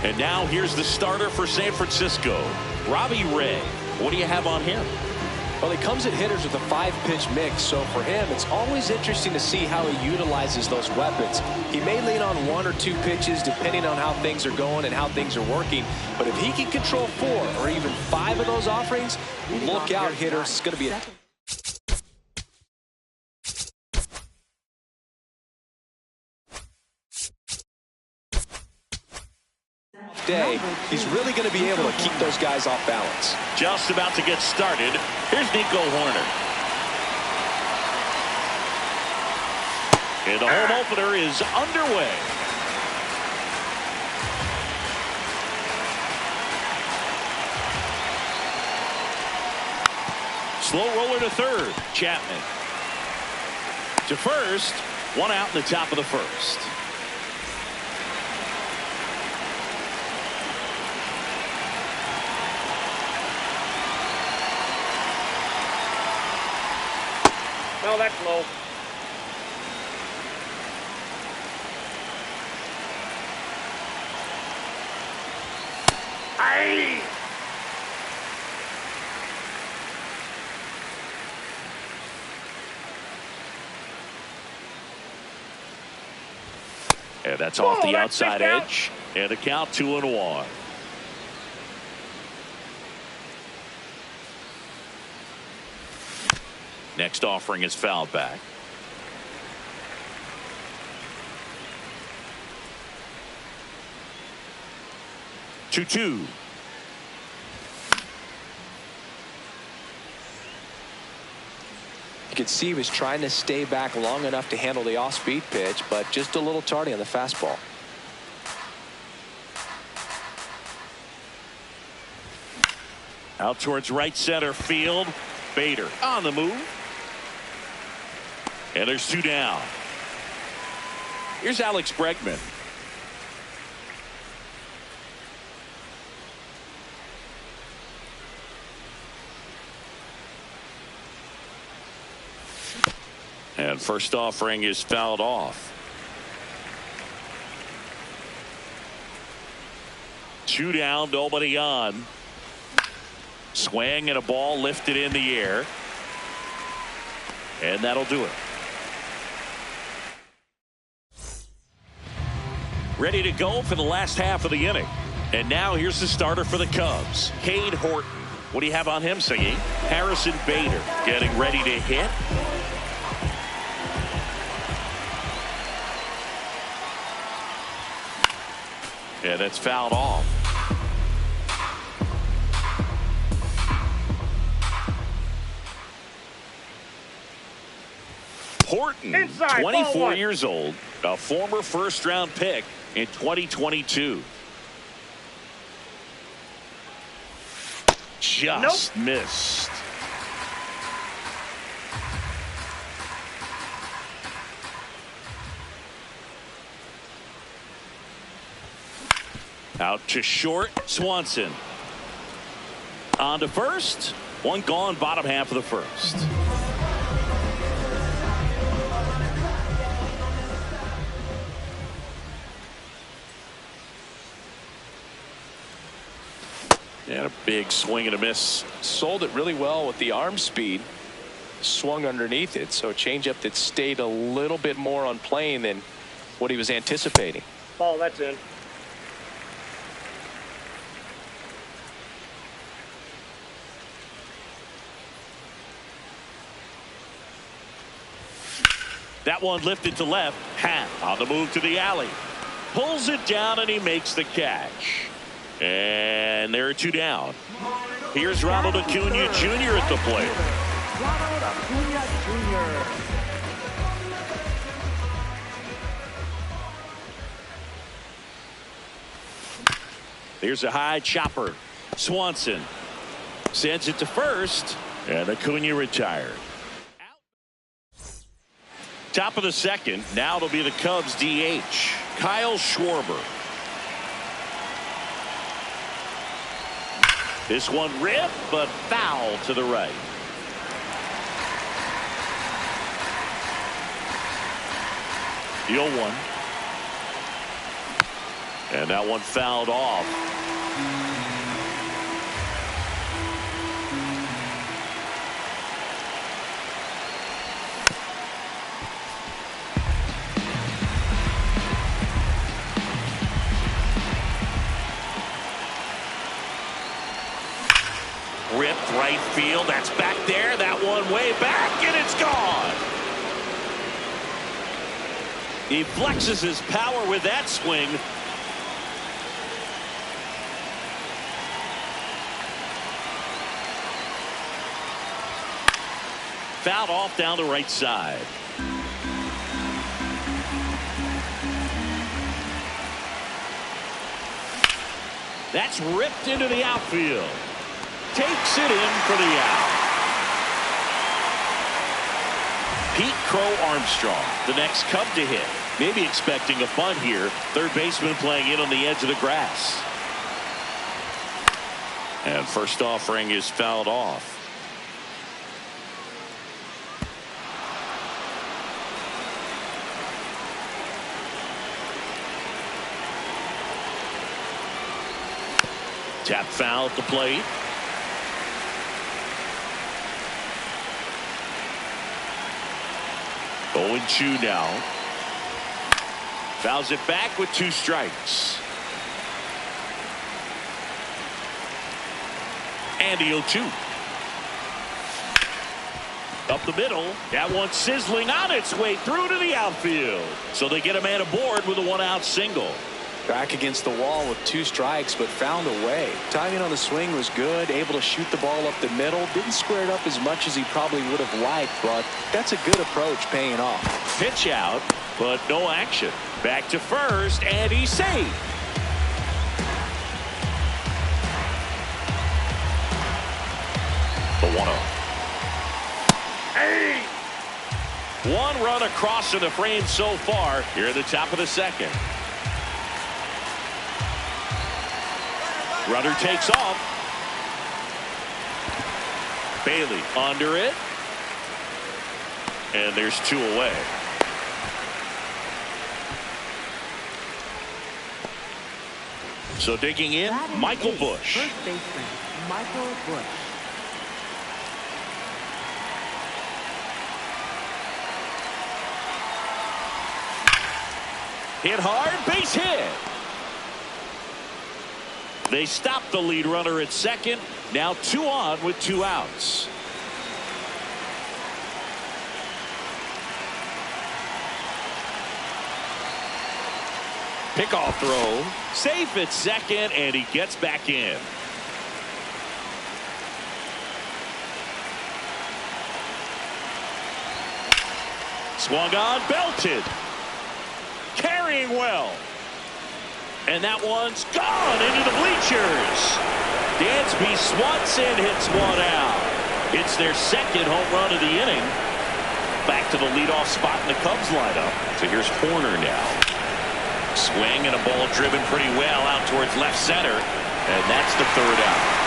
And now here's the starter for San Francisco, Robbie Ray. What do you have on him? Well, he comes at hitters with a 5-pitch mix, so for him, it's always interesting to see how he utilizes those weapons. He may lean on 1 or 2 pitches depending on how things are going and how things are working, but if he can control 4 or even 5 of those offerings, look out, hitters. It's going to be a day. He's really going to be able to keep those guys off balance. Just about to get started. Here's Nico Horner. And the home opener is underway. Slow roller to third. Chapman. To first. 1 out in the top of the first. No, that's low. Aye. And that's off the outside edge. And the count 2-1. Next offering is fouled back. Two. You could see he was trying to stay back long enough to handle the off-speed pitch, but just a little tardy on the fastball. Out towards right center field. Bader on the move. And there's 2 down. Here's Alex Bregman. And first offering is fouled off. 2 down, nobody on. Swing and a ball lifted in the air. And that'll do it. Ready to go for the last half of the inning. And now here's the starter for the Cubs, Cade Horton. What do you have on him, Singy? Harrison Bader getting ready to hit. And it's fouled off. Horton, inside, 24 years old, a former first-round pick in 2022. Just missed. Out to short, Swanson. On to first. 1 gone, bottom half of the first. And a big swing and a miss. Sold it really well with the arm speed. Swung underneath it, so a changeup that stayed a little bit more on plane than what he was anticipating. Ball, that's in. That one lifted to left. Hat on the move to the alley. Pulls it down and he makes the catch. And there are 2 down. Here's Ronald Acuna Jr. at the plate. Ronald Acuna Jr. There's a high chopper. Swanson sends it to first. And Acuna retired. Top of the second. Now it'll be the Cubs DH, Kyle Schwarber. This one ripped, but foul to the right. The 0-1. And that one fouled off. Ripped right field. That's back there. That one way back, and it's gone. He flexes his power with that swing. Fouled off down the right side. That's ripped into the outfield. Takes it in for the out. Pete Crow Armstrong, the next Cub to hit. Maybe expecting a bunt here. Third baseman playing in on the edge of the grass. And first offering is fouled off. Tap foul at the plate. Oh, and 2 now. Fouls it back with 2 strikes. And the 0-2. Up the middle. That one sizzling on its way through to the outfield. So they get a man aboard with a 1-out single. Back against the wall with 2 strikes, but found a way. Timing on the swing was good, able to shoot the ball up the middle. Didn't square it up as much as he probably would have liked, but that's a good approach paying off. Pitch out, but no action. Back to first, and he's safe. The 1-0. Hey! 1 run across in the frame so far here at the top of the second. Runner takes off. Bailey under it. And there's 2 away. So digging in, Michael Busch. First baseman, Michael Busch. Hit hard, base hit. They stop the lead runner at second. Now 2 on with 2 outs. Pickoff throw. Safe at second, and he gets back in. Swung on, belted. Carrying well. And that one's gone into the bleachers. Dansby swats and hits 1 out. It's their second home run of the inning. Back to the leadoff spot in the Cubs lineup. So here's Horner now. Swing and a ball driven pretty well out towards left center. And that's the 3rd out.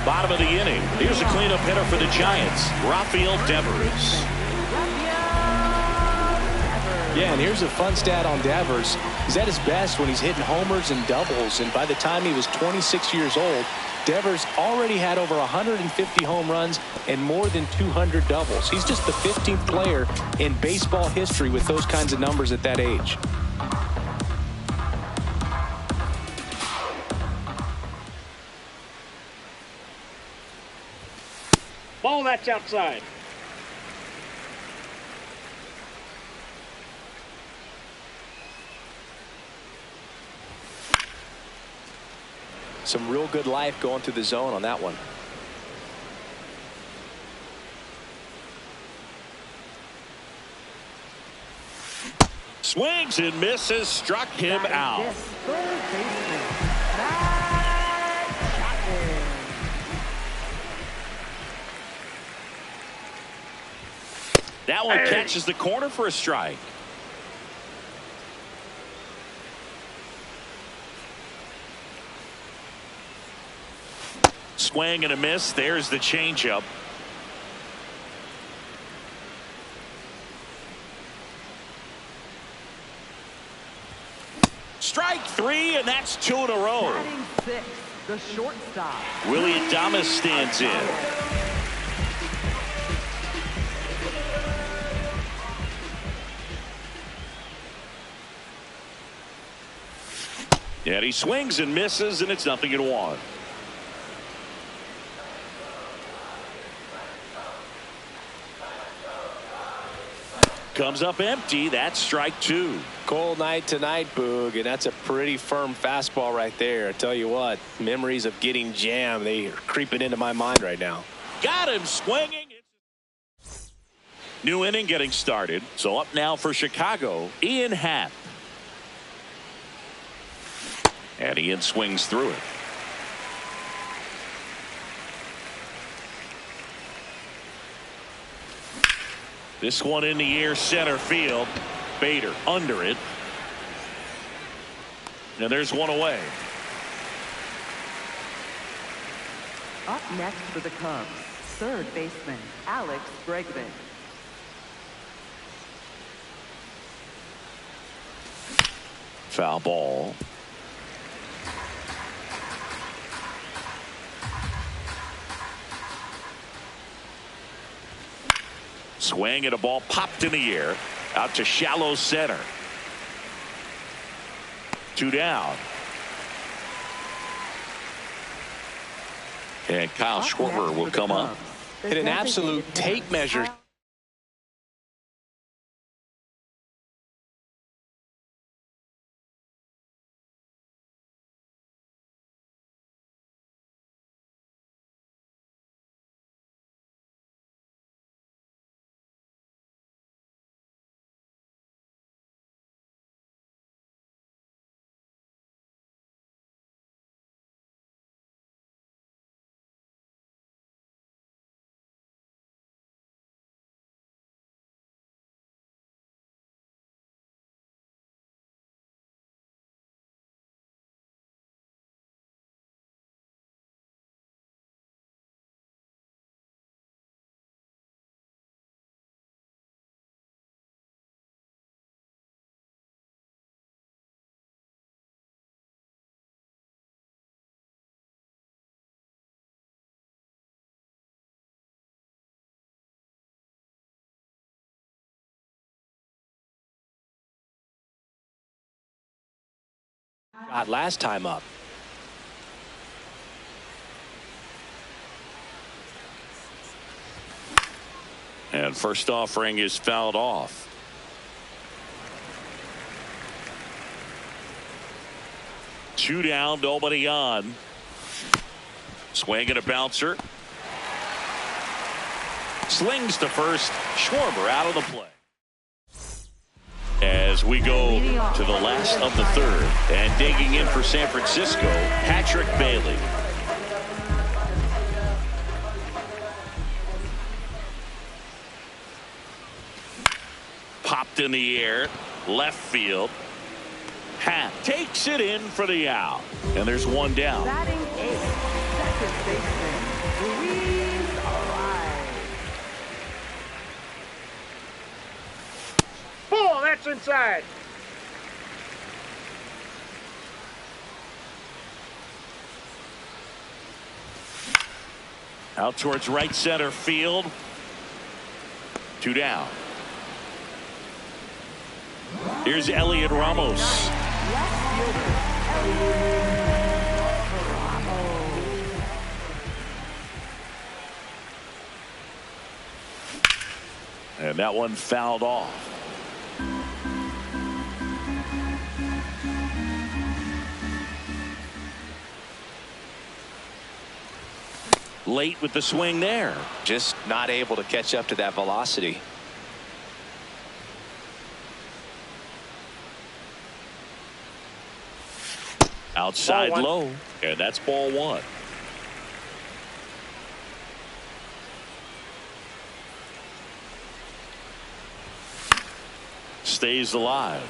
Bottom of the inning. Here's a cleanup hitter for the Giants, Rafael Devers. Yeah, and here's a fun stat on Devers. He's at his best when he's hitting homers and doubles, and by the time he was 26 years old, Devers already had over 150 home runs and more than 200 doubles. He's just the 15th player in baseball history with those kinds of numbers at that age. Ball, that's outside. Some real good life going through the zone on that one. Swings and misses, struck him out. Third baseman, Matt Chapman. That one catches the corner for a strike. swing and a miss. There's the changeup. Strike three, and that's 2 in a row. Batting six, the shortstop. Willie Adames stands in. And he swings and misses, and it's 0-1. Comes up empty. That's strike 2. Cold night tonight, Boog, and that's a pretty firm fastball right there. I tell you what, memories of getting jammed, they are creeping into my mind right now. Got him swinging. New inning getting started. So up now for Chicago, Ian Happ. And Ian swings through it. This one in the air, center field. Bader under it. And there's one away. Up next for the Cubs, third baseman Alex Bregman. Foul ball. Swing and a ball popped in the air. Out to shallow center. 2 down. And Kyle Schwarber will come up. Hit an absolute tape measure. Got last time up. And first offering is fouled off. Two down, nobody on. Swing and a bouncer. Slings to first. Schwarber out of the play. As we go to the last of the third, and digging in for San Francisco, Patrick Bailey. Popped in the air, left field. Happ takes it in for the out, and there's one down. Batting eighth, second baseman Luis Arraez. Ball, that's inside. Out towards right center field. Two down. Here's Elliot Ramos. Left fielder Elliot Ramos. And that one fouled off. Late with the swing there. Just not able to catch up to that velocity. Outside Ball one. low, and that's ball one. Stays alive.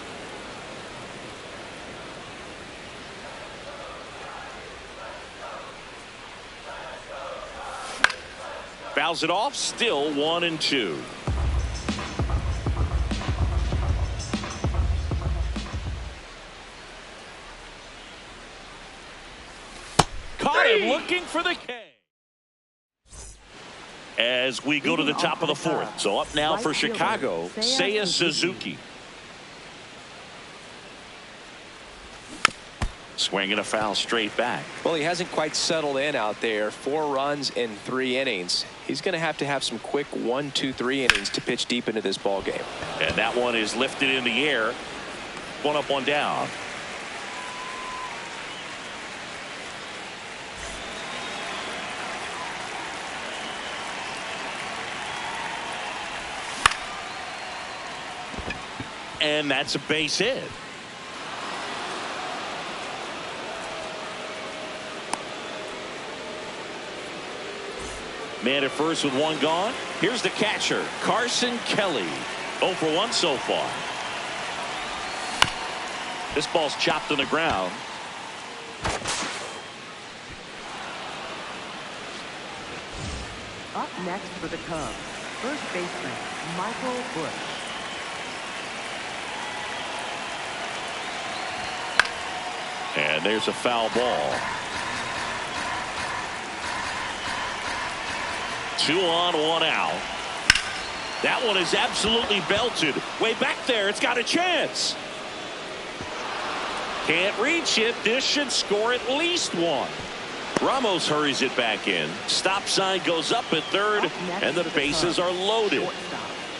Fouls it off, still 1-2. Caught him looking for the K. As we go to the top of the fourth. So up now for Chicago, Seiya Suzuki. Swinging a foul straight back. Well, he hasn't quite settled in out there. 4 runs in 3 innings. He's going to have some quick 1, 2, 3 innings to pitch deep into this ball game. And that one is lifted in the air. 1 up, 1 down. And that's a base hit. Man at first with 1 gone. Here's the catcher, Carson Kelly. 0 for 1 so far. This ball's chopped on the ground. Up next for the Cubs, first baseman Michael Busch. And there's a foul ball. 2 on, 1 out. That one is absolutely belted. Way back there. It's got a chance. Can't reach it. This should score at least 1. Ramos hurries it back in. Stop sign goes up at third, and the bases are loaded.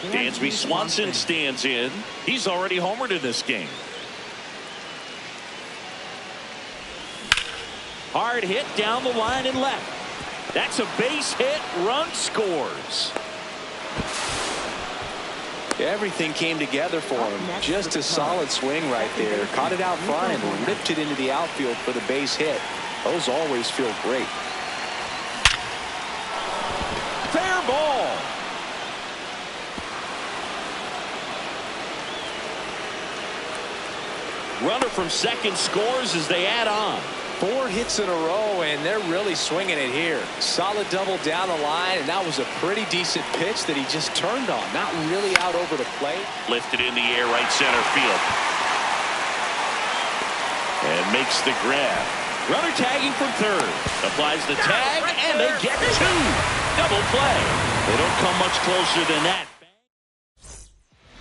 Dansby Swanson stands in. He's already homered in this game. Hard hit down the line and left. That's a base hit. Run scores. Everything came together for him. Just a solid swing right there. Caught it out front and ripped it into the outfield for the base hit. Those always feel great. Fair ball. Runner from second scores as they add on. 4 hits in a row, and they're really swinging it here. Solid double down the line, and that was a pretty decent pitch that he just turned on. Not really out over the plate. Lifted in the air, right center field. And makes the grab. Runner tagging from third. Applies the tag, and they get 2. Double play. They don't come much closer than that.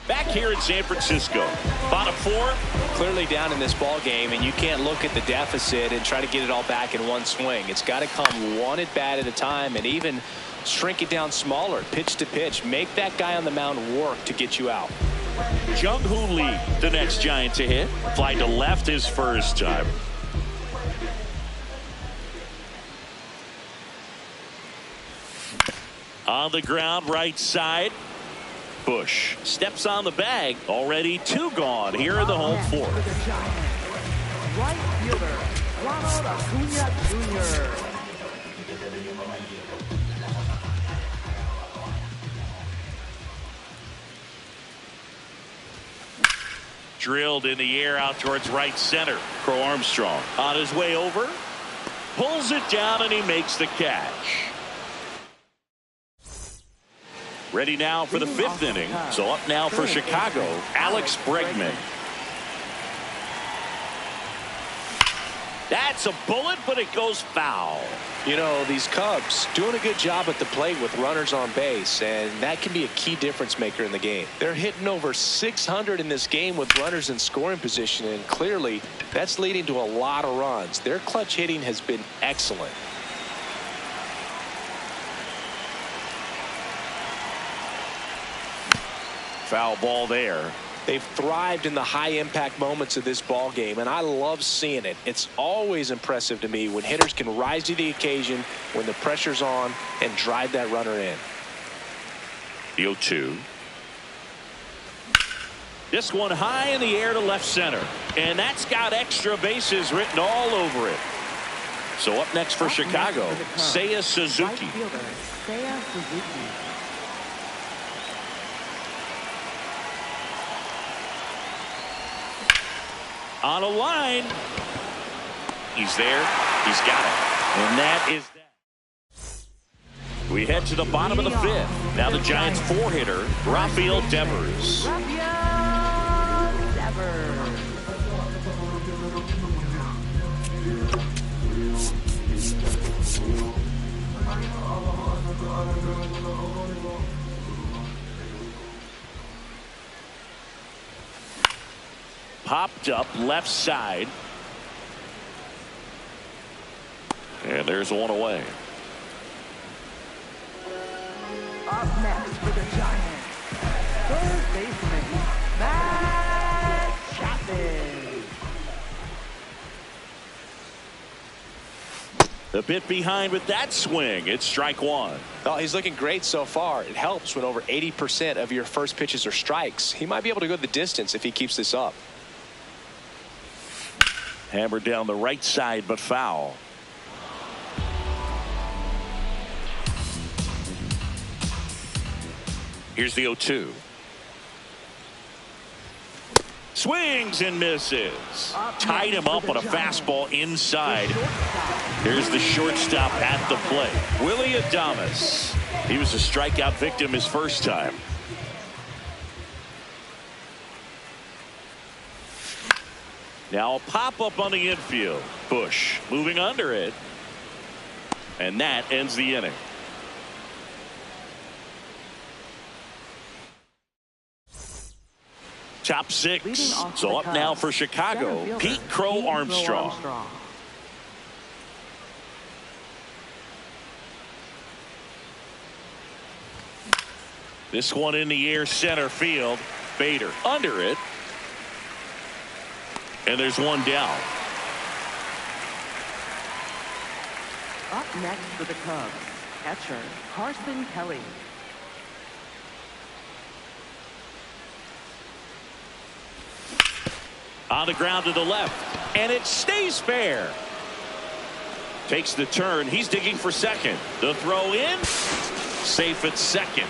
Back here in San Francisco. Bottom 4. Clearly down in this ball game, and you can't look at the deficit and try to get it all back in one swing. It's got to come 1 at bat at a time, and even shrink it down smaller, pitch to pitch. Make that guy on the mound work to get you out. Jung-Hoo Lee, the next Giant to hit. Fly to left his first time. On the ground, right side. Busch steps on the bag. Already 2 gone here in the home 4th. Right fielder Ronald Acuna Jr. Drilled in the air out towards right center. Crow Armstrong on his way over. Pulls it down and he makes the catch. Ready now for the 5th inning. So up now for Chicago, Alex Bregman. That's a bullet, but it goes foul. You know, these Cubs doing a good job at the plate with runners on base, and that can be a key difference maker in the game. They're hitting over 600 in this game with runners in scoring position, and clearly that's leading to a lot of runs. Their clutch hitting has been excellent. Foul ball there. They've thrived in the high impact moments of this ball game, and I love seeing it. It's always impressive to me when hitters can rise to the occasion when the pressure's on and drive that runner in. The 0-2. This one high in the air to left center, and that's got extra bases written all over it. So up next for Chicago, Seiya Suzuki. Right fielder Seiya Suzuki. On a line. He's there. He's got it. And that is that. We head to the bottom of the fifth. Now the Giants' four-hitter, Rafael Devers. Rafael Devers. Popped up left side. And there's one away. Up next for the Giants, third baseman, Matt Chapman. A bit behind with that swing. It's strike one. Oh, he's looking great so far. It helps when over 80% of your first pitches are strikes. He might be able to go the distance if he keeps this up. Hammered down the right side, but foul. Here's the 0-2. Swings and misses. Tied him up on a fastball inside. Here's the shortstop at the plate, Willie Adames. He was a strikeout victim his first time. Now a pop-up on the infield. Bush moving under it. And that ends the inning. Top six. So up now for Chicago, Pete Crow Armstrong. This one in the air, center field. Bader under it. And there's one down. Up next for the Cubs, catcher Carson Kelly. On the ground to the left, and it stays fair. Takes the turn. He's digging for second. The throw in, safe at second.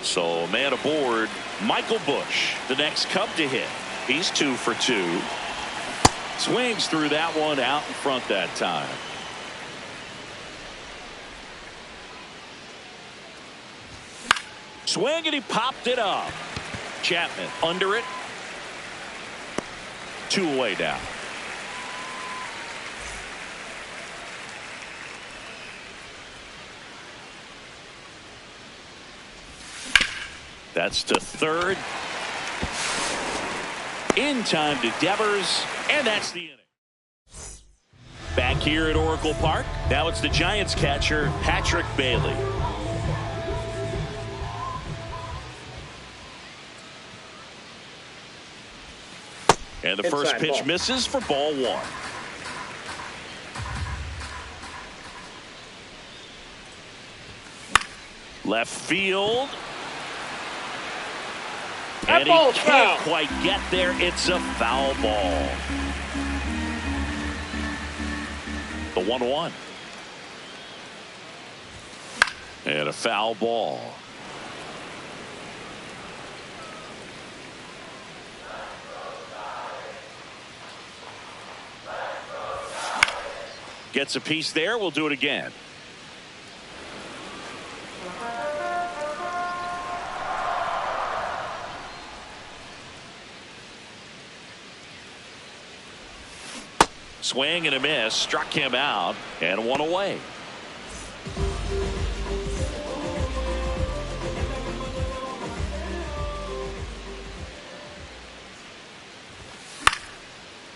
So man aboard, Michael Bush, the next Cub to hit. He's 2 for 2. Swings through that one out in front that time. Swing, and he popped it up. Chapman under it. 2 away now. That's to third. In time to Devers, and that's the inning. Back here at Oracle Park, now it's the Giants catcher, Patrick Bailey. And the first pitch misses for ball one. Left field. That And he ball's can't foul. quite get there. It's a foul ball. The 1-1. And a foul ball. Gets a piece there. We'll do it again. Swing and a miss, struck him out, and one away.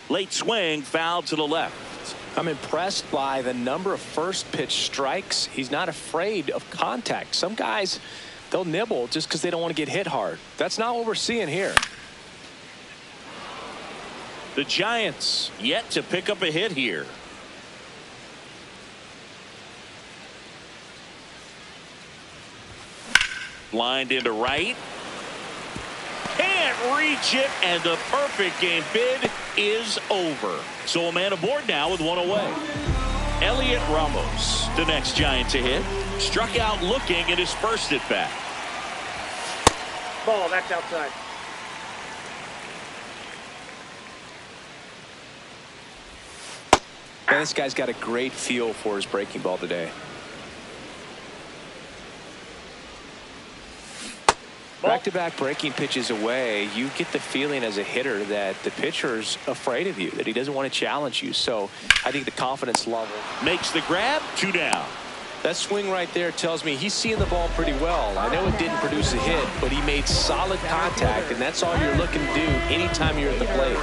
Late swing, foul to the left. I'm impressed by the number of first pitch strikes. He's not afraid of contact. Some guys, they'll nibble just because they don't want to get hit hard. That's not what we're seeing here. The Giants yet to pick up a hit here. Lined into right. Can't reach it, and the perfect game bid is over. So a man aboard now with one away. Elliot Ramos, the next Giant to hit. Struck out looking and his first at bat. Ball, that's outside. Man, this guy's got a great feel for his breaking ball today. Back-to-back breaking pitches away, you get the feeling as a hitter that the pitcher's afraid of you, that he doesn't want to challenge you. So I think the confidence level makes the grab. 2 down. That swing right there tells me he's seeing the ball pretty well. I know it didn't produce a hit, but he made solid contact, and that's all you're looking to do anytime you're at the plate.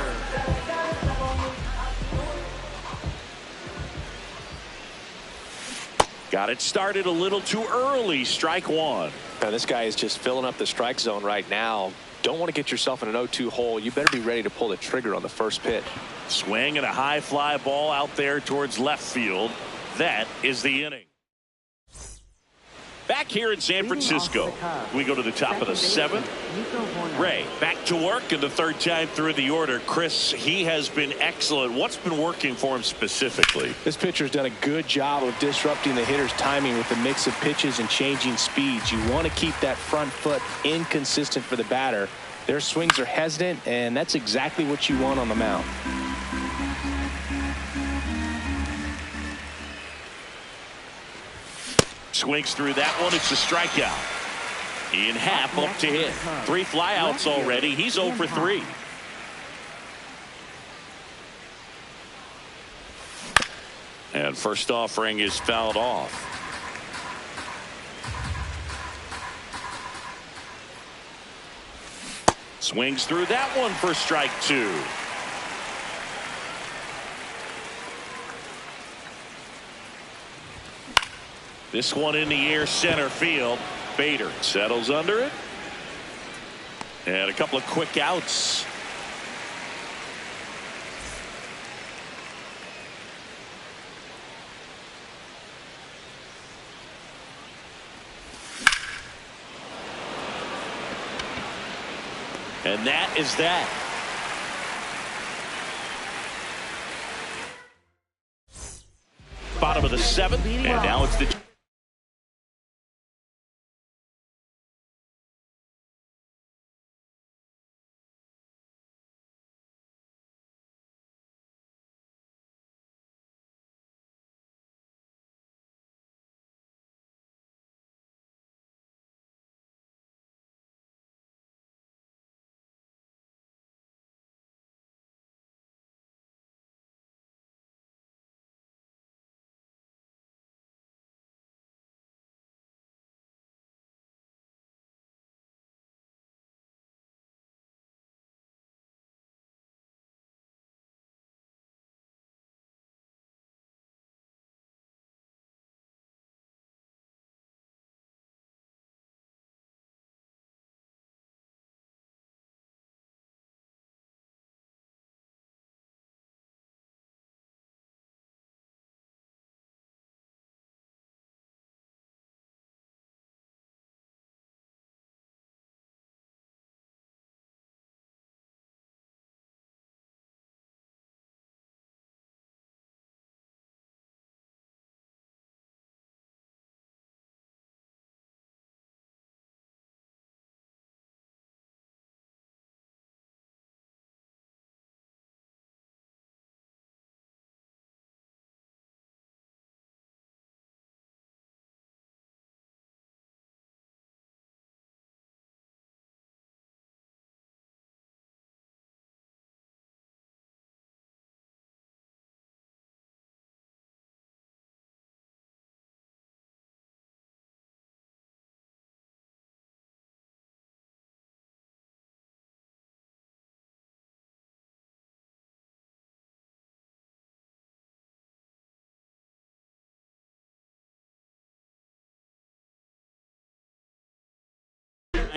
Got it started a little too early. Strike 1. Now this guy is just filling up the strike zone right now. Don't want to get yourself in an 0-2 hole. You better be ready to pull the trigger on the first pitch. Swing and a high fly ball out there towards left field. That is the inning. Back here in San Francisco, we go to the top of the 7th. Ray back to work in the 3rd time through the order. Chris, he has been excellent. What's been working for him specifically? This pitcher's done a good job of disrupting the hitter's timing with the mix of pitches and changing speeds. You want to keep that front foot inconsistent for the batter. Their swings are hesitant, and that's exactly what you want on the mound. Swings through that one. It's a strikeout. In half up to hit. 3 flyouts already. He's 0 for 3. And first offering is fouled off. Swings through that one for strike 2. This one in the air, center field. Bader settles under it. And a couple of quick outs. And that is that. Bottom of the 7th, and now it's the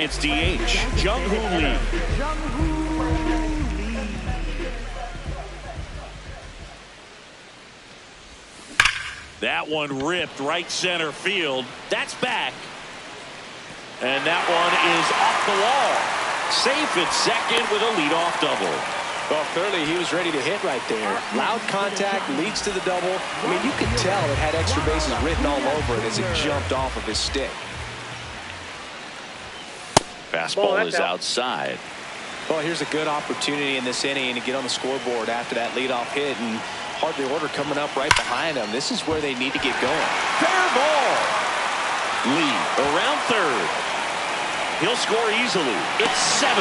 Giants DH, Jung-Hoo Lee. That one ripped right center field. That's back. And that one is off the wall. Safe at second with a leadoff double. Well, clearly he was ready to hit right there. Loud contact leads to the double. I mean, you could tell it had extra bases written all over it as it jumped off of his stick. Fastball is outside. Well, here's a good opportunity in this inning to get on the scoreboard after that leadoff hit, and hardly order coming up right behind them. This is where they need to get going. Fair ball. Lee around third. He'll score easily. It's 7-1.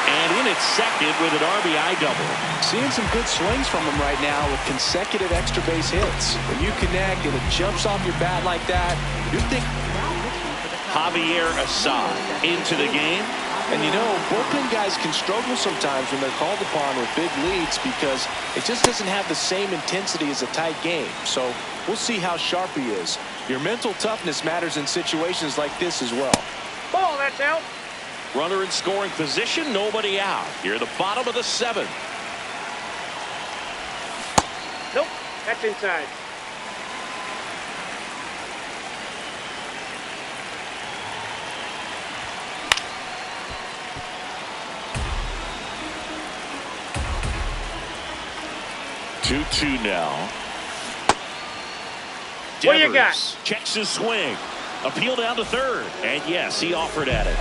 And in its second with an RBI double. Seeing some good swings from him right now with consecutive extra base hits. When you connect and it jumps off your bat like that, you're thinking. Javier Assad into the game. And you know, bullpen guys can struggle sometimes when they're called upon with big leads because it just doesn't have the same intensity as a tight game. So we'll see how sharp he is. Your mental toughness matters in situations like this as well. Ball, that's out. Runner in scoring position, nobody out. Here at the bottom of the 7th. Nope, that's inside. Two now. What do you got? Devers checks his swing. Appeal down to third. And yes, he offered at it.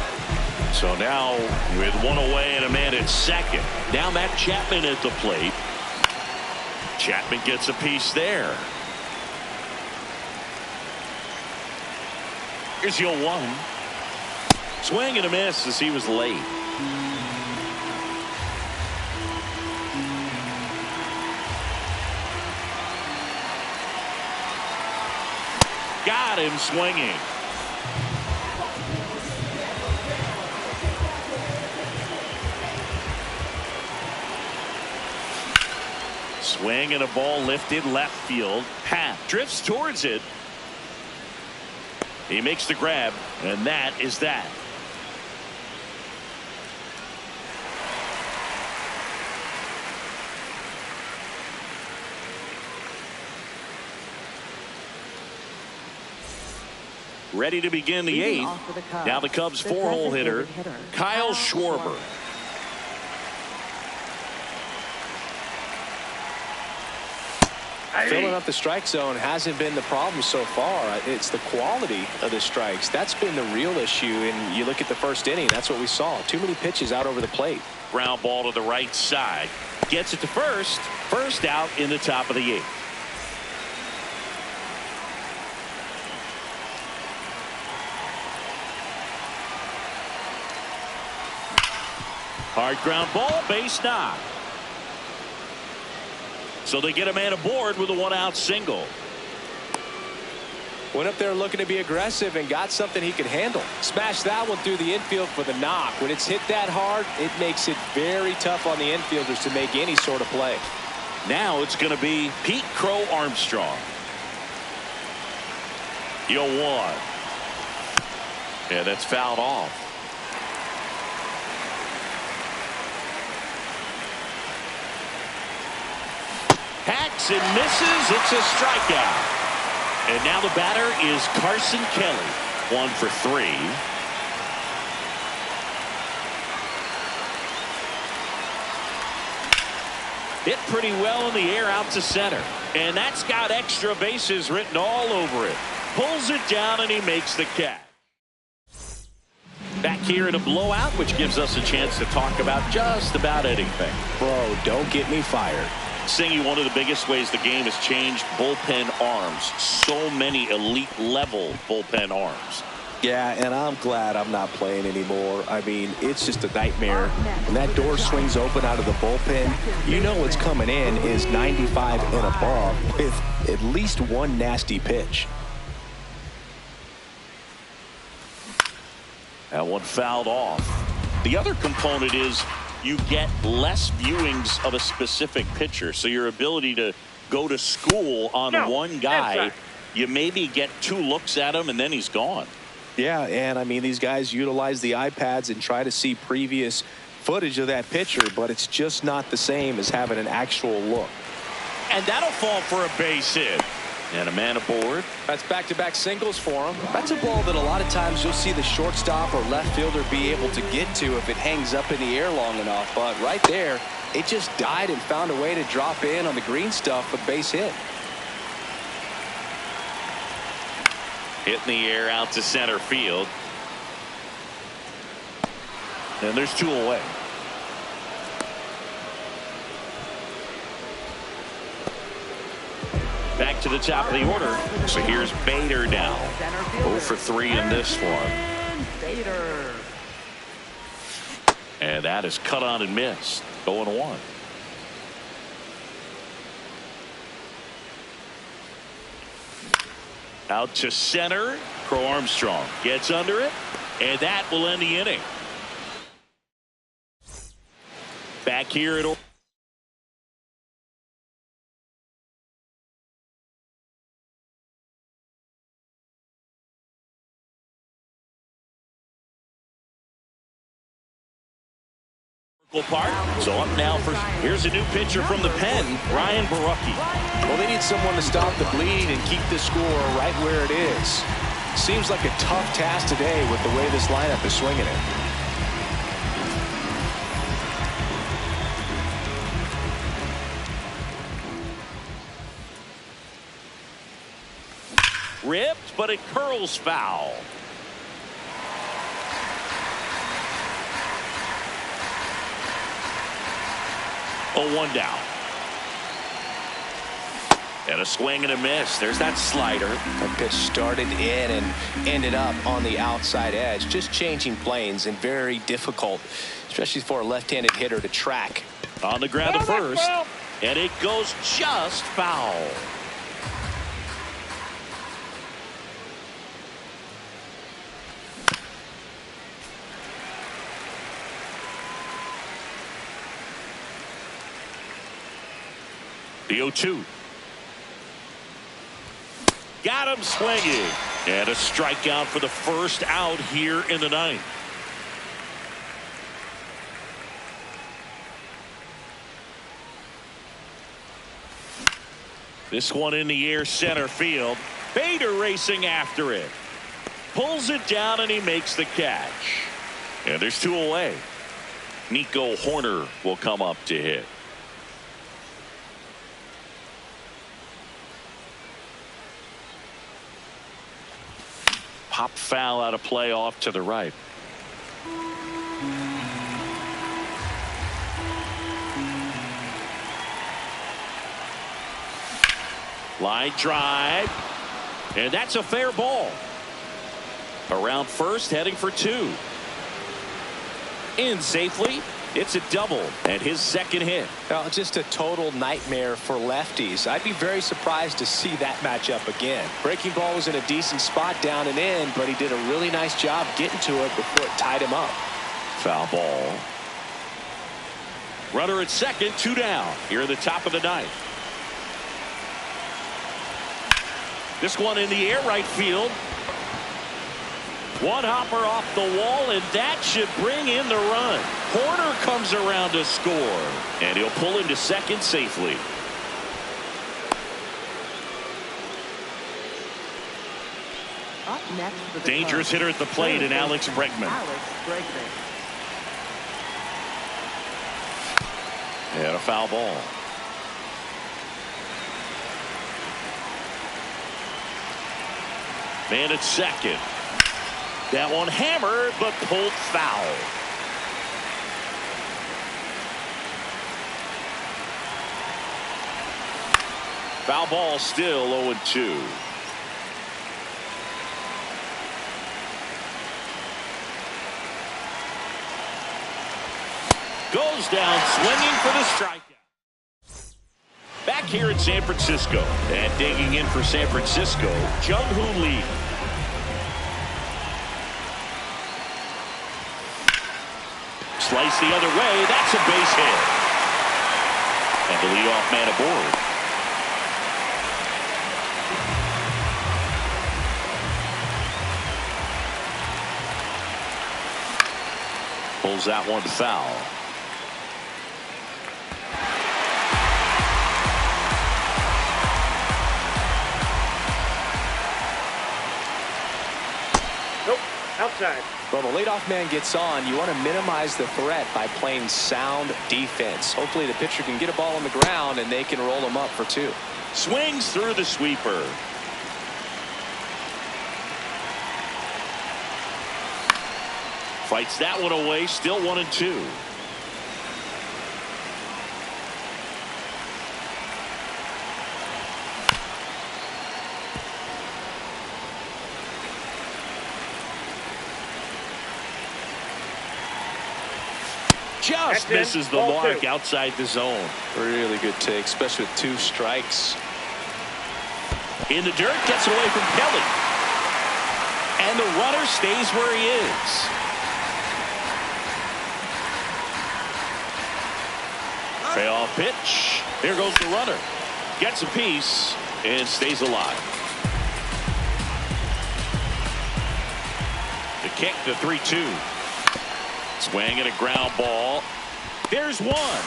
So now with one away and a man at second. Now Matt Chapman at the plate. Chapman gets a piece there. Here's your 1. Swing and a miss as he was late. Got him swinging. Swing and a ball lifted left field. Pat drifts towards it. He makes the grab, and that is that. Ready to begin the 8th. Now the Cubs 4-hole hitter, Kyle Schwarber. Filling up the strike zone hasn't been the problem so far. It's the quality of the strikes. That's been the real issue. And you look at the first inning, that's what we saw. Too many pitches out over the plate. Ground ball to the right side. Gets it to first. First out in the top of the 8th. Hard ground ball, base knock. So they get a man aboard with a 1-out single. Went up there looking to be aggressive and got something he could handle. Smashed that one through the infield for the knock. When it's hit that hard, it makes it very tough on the infielders to make any sort of play. Now it's going to be Pete Crow Armstrong. Yo, 1. Yeah, that's fouled off. Hacks and misses. It's a strikeout. And now the batter is Carson Kelly. 1 for 3. Hit pretty well in the air out to center. And that's got extra bases written all over it. Pulls it down and he makes the catch. Back here in a blowout, which gives us a chance to talk about just about anything. Bro, don't get me fired. Singy, one of the biggest ways the game has changed, bullpen arms. So many elite level bullpen arms. Yeah, and I'm glad I'm not playing anymore. I mean, it's just a nightmare. When that door swings open out of the bullpen, you know what's coming in is 95 and above with at least one nasty pitch. That one fouled off. The other component is you get less viewings of a specific pitcher. So your ability to go to school on one guy, you maybe get 2 looks at him and then he's gone. Yeah, and I mean, these guys utilize the iPads and try to see previous footage of that pitcher, but it's just not the same as having an actual look. And that'll fall for a base hit. And a man aboard. That's back-to-back singles for him. That's a ball that a lot of times you'll see the shortstop or left fielder be able to get to if it hangs up in the air long enough. But right there, it just died and found a way to drop in on the green stuff for base hit. Hit in the air out to center field. And there's 2 away. Back to the top of the order. So here's Bader now. 0 for 3 in this one. Bader. And that is cut on and missed. 0-1. Out to center. Crow Armstrong gets under it, and that will end the inning. Back here at Park. So up now for here's a new pitcher from the pen, Ryan Barucki. Well, they need someone to stop the bleed and keep the score right where it is. Seems like a tough task today with the way this lineup is swinging it. Ripped, but it curls foul. Oh, 1 down. And a swing and a miss. There's that slider. That pitch started in and ended up on the outside edge. Just changing planes and very difficult, especially for a left-handed hitter to track. On the ground to first. And it goes just foul. The 0-2. Got him swinging. And a strikeout for the first out here in the ninth. This one in the air center field. Bader racing after it. Pulls it down and he makes the catch. And there's 2 away. Nico Horner will come up to hit. Pop foul out of play off to the right. Line drive. And that's a fair ball. Around first, heading for 2. In safely. It's a double and his second hit. Well, just a total nightmare for lefties. I'd be very surprised to see that matchup again. Breaking ball was in a decent spot down and in, but he did a really nice job getting to it before it tied him up. Foul ball. Runner at second, 2 down. Here at the top of the ninth. This one in the air right field. One hopper off the wall, and that should bring in the run. Horner comes around to score, and he'll pull into second safely. Up next for the Dangerous hitter at the plate, and Alex Bregman. And a foul ball. Man at second. That one hammered, but pulled foul. Foul ball, still 0-2. Goes down swinging for the strikeout. Back here in San Francisco, and digging in for San Francisco, Jung-Hoo Lee. Slice the other way. That's a base hit. And the leadoff man aboard. Pulls that one foul. Nope, outside. Well, the leadoff man gets on. You want to minimize the threat by playing sound defense. Hopefully the pitcher can get a ball on the ground and they can roll him up for 2. Swings through the sweeper. Fights that one away. Still 1-2. just That's in. misses the Ball mark 2. outside the zone. Really good take, especially with 2 strikes. In the dirt, gets away from Kelly. And the runner stays where he is. Payoff pitch. Here goes the runner. Gets a piece and stays alive. The kick, the 3-2. Swing and a ground ball. There's one.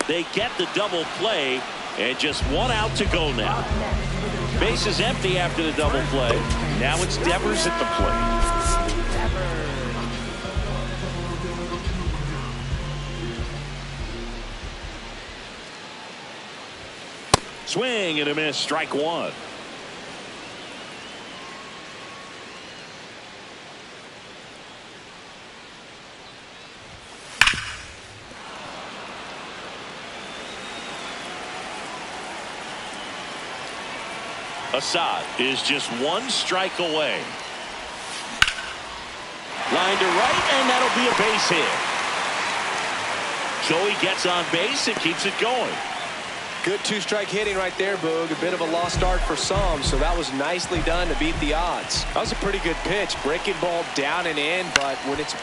They get the double play, and just 1 out to go now. Base is empty after the double play. Now it's Devers at the plate. Swing and a miss, strike 1. Assad is just 1 strike away. Line to right, and that'll be a base hit. So he gets on base and keeps it going. Good 2-strike hitting right there, Boog. A bit of a lost start for some, so that was nicely done to beat the odds. That was a pretty good pitch. Breaking ball down and in, but when it's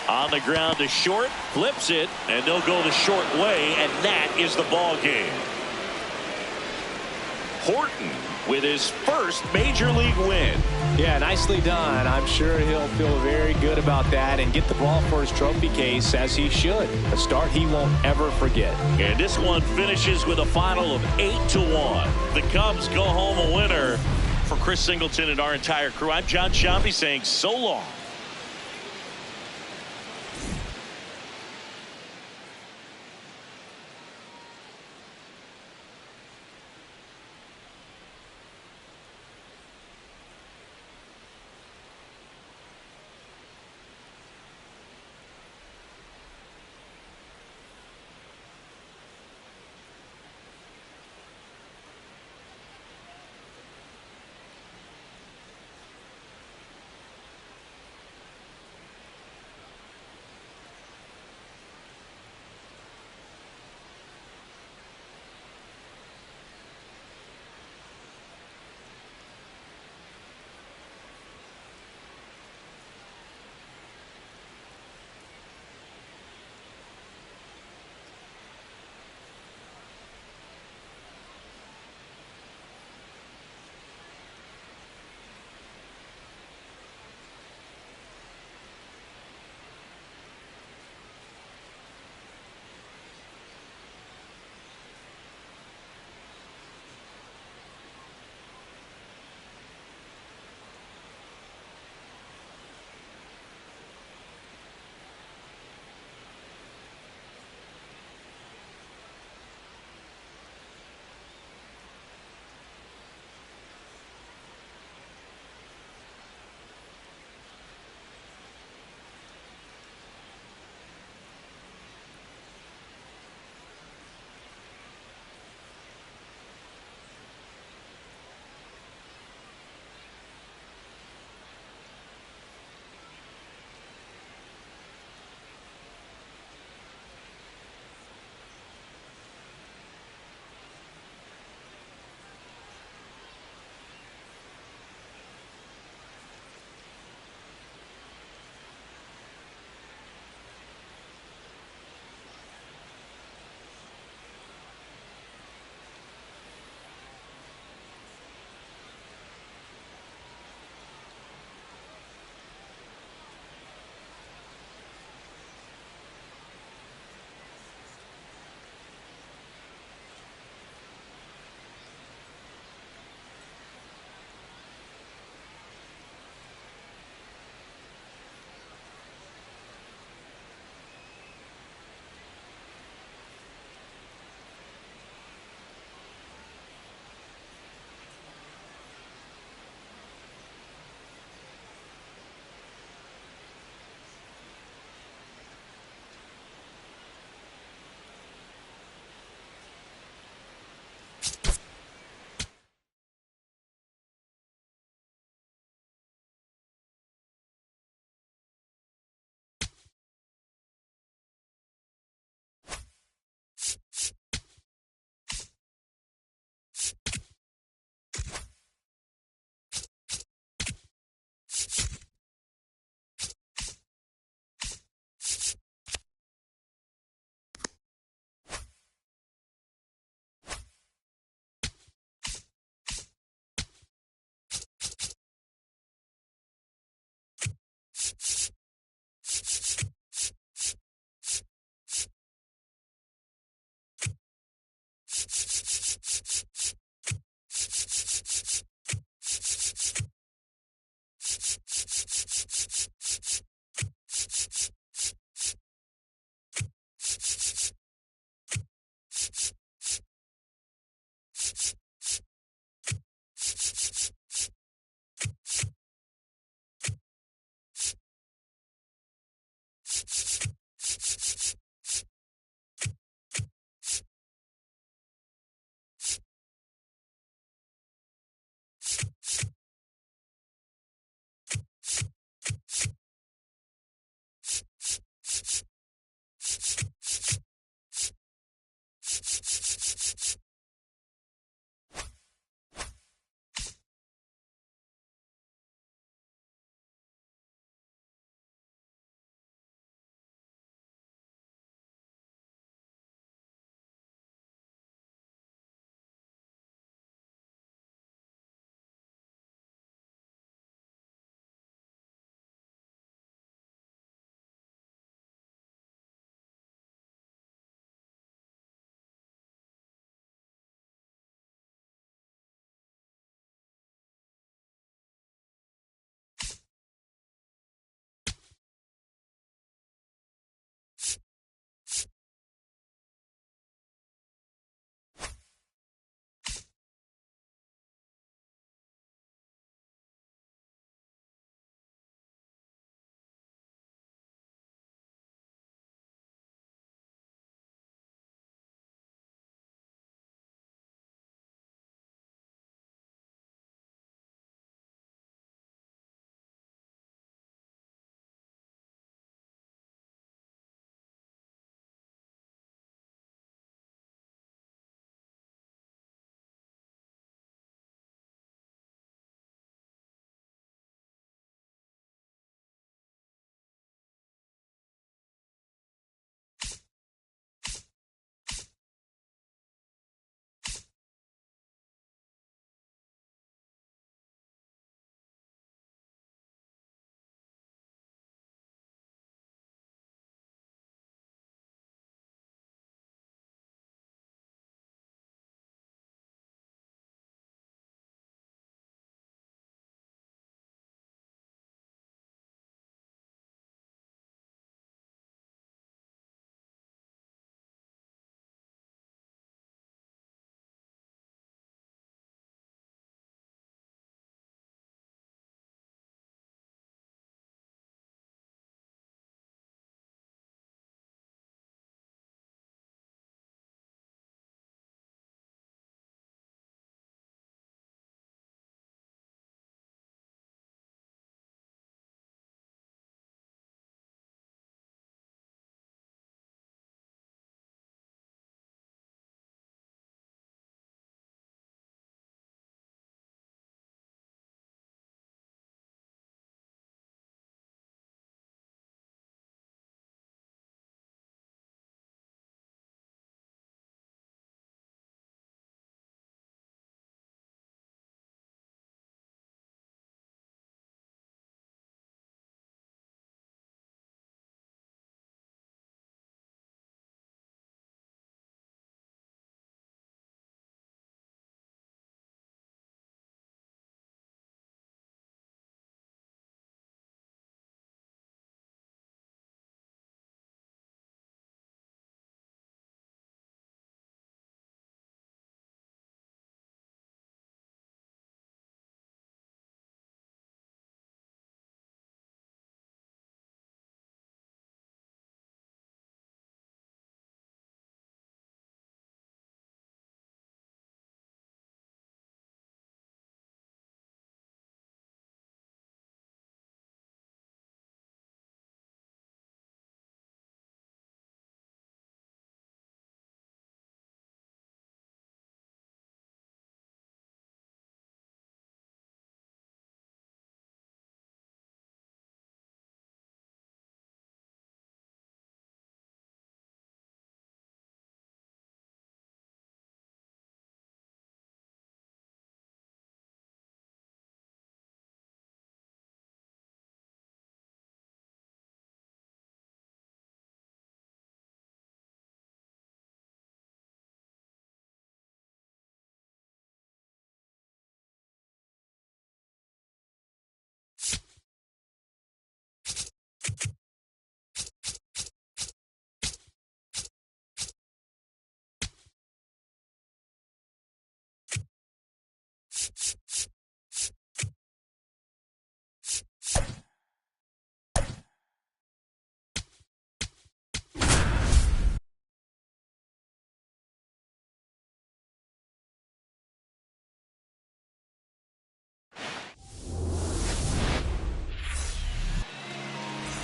on the ground to short, flips it, and they'll go the short way, and that is the ball game. Horton with his first major league win. Yeah, nicely done. I'm sure he'll feel very good about that and get the ball for his trophy case, as he should. A start he won't ever forget. And this one finishes with a final of 8-1. The Cubs go home a winner. For Chris Singleton and our entire crew, I'm John Sciambi saying so long.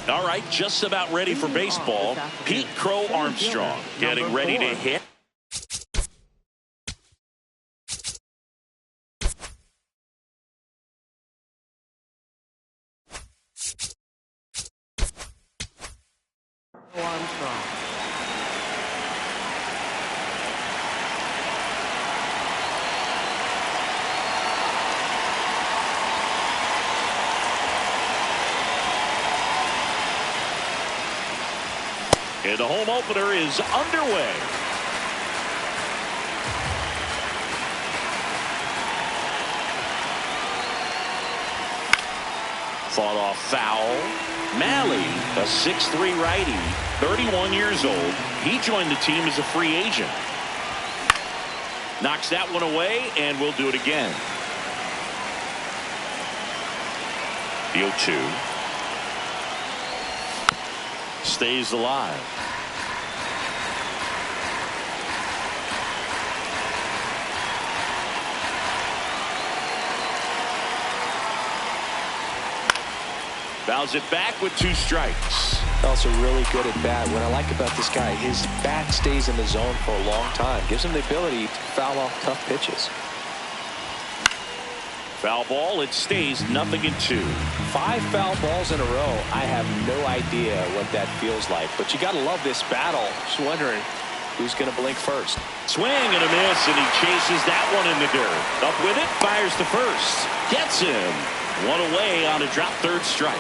All right, just about ready for baseball. Pete Crow Armstrong getting ready to hit. Armstrong. And the home opener is underway. Fought off foul. Malley, a 6'3" righty, 31 years old. He joined the team as a free agent. Knocks that one away, and we'll do it again. The 0-2. Stays alive. Fouls it back with 2 strikes. Also really good at bat. What I like about this guy, his bat stays in the zone for a long time. Gives him the ability to foul off tough pitches. Foul ball. It stays 0-2. 5 foul balls in a row. I have no idea what that feels like. But you got to love this battle. Just wondering who's going to blink first. Swing and a miss, and he chases that one in the dirt. Up with it, fires to first. Gets him. One away on a drop third strike.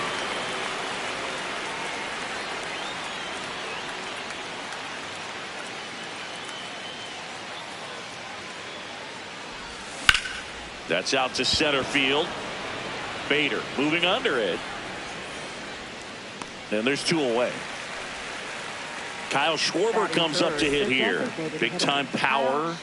That's out to center field. Bader moving under it. And there's 2 away. Kyle Schwarber comes up to hit here. Big time power.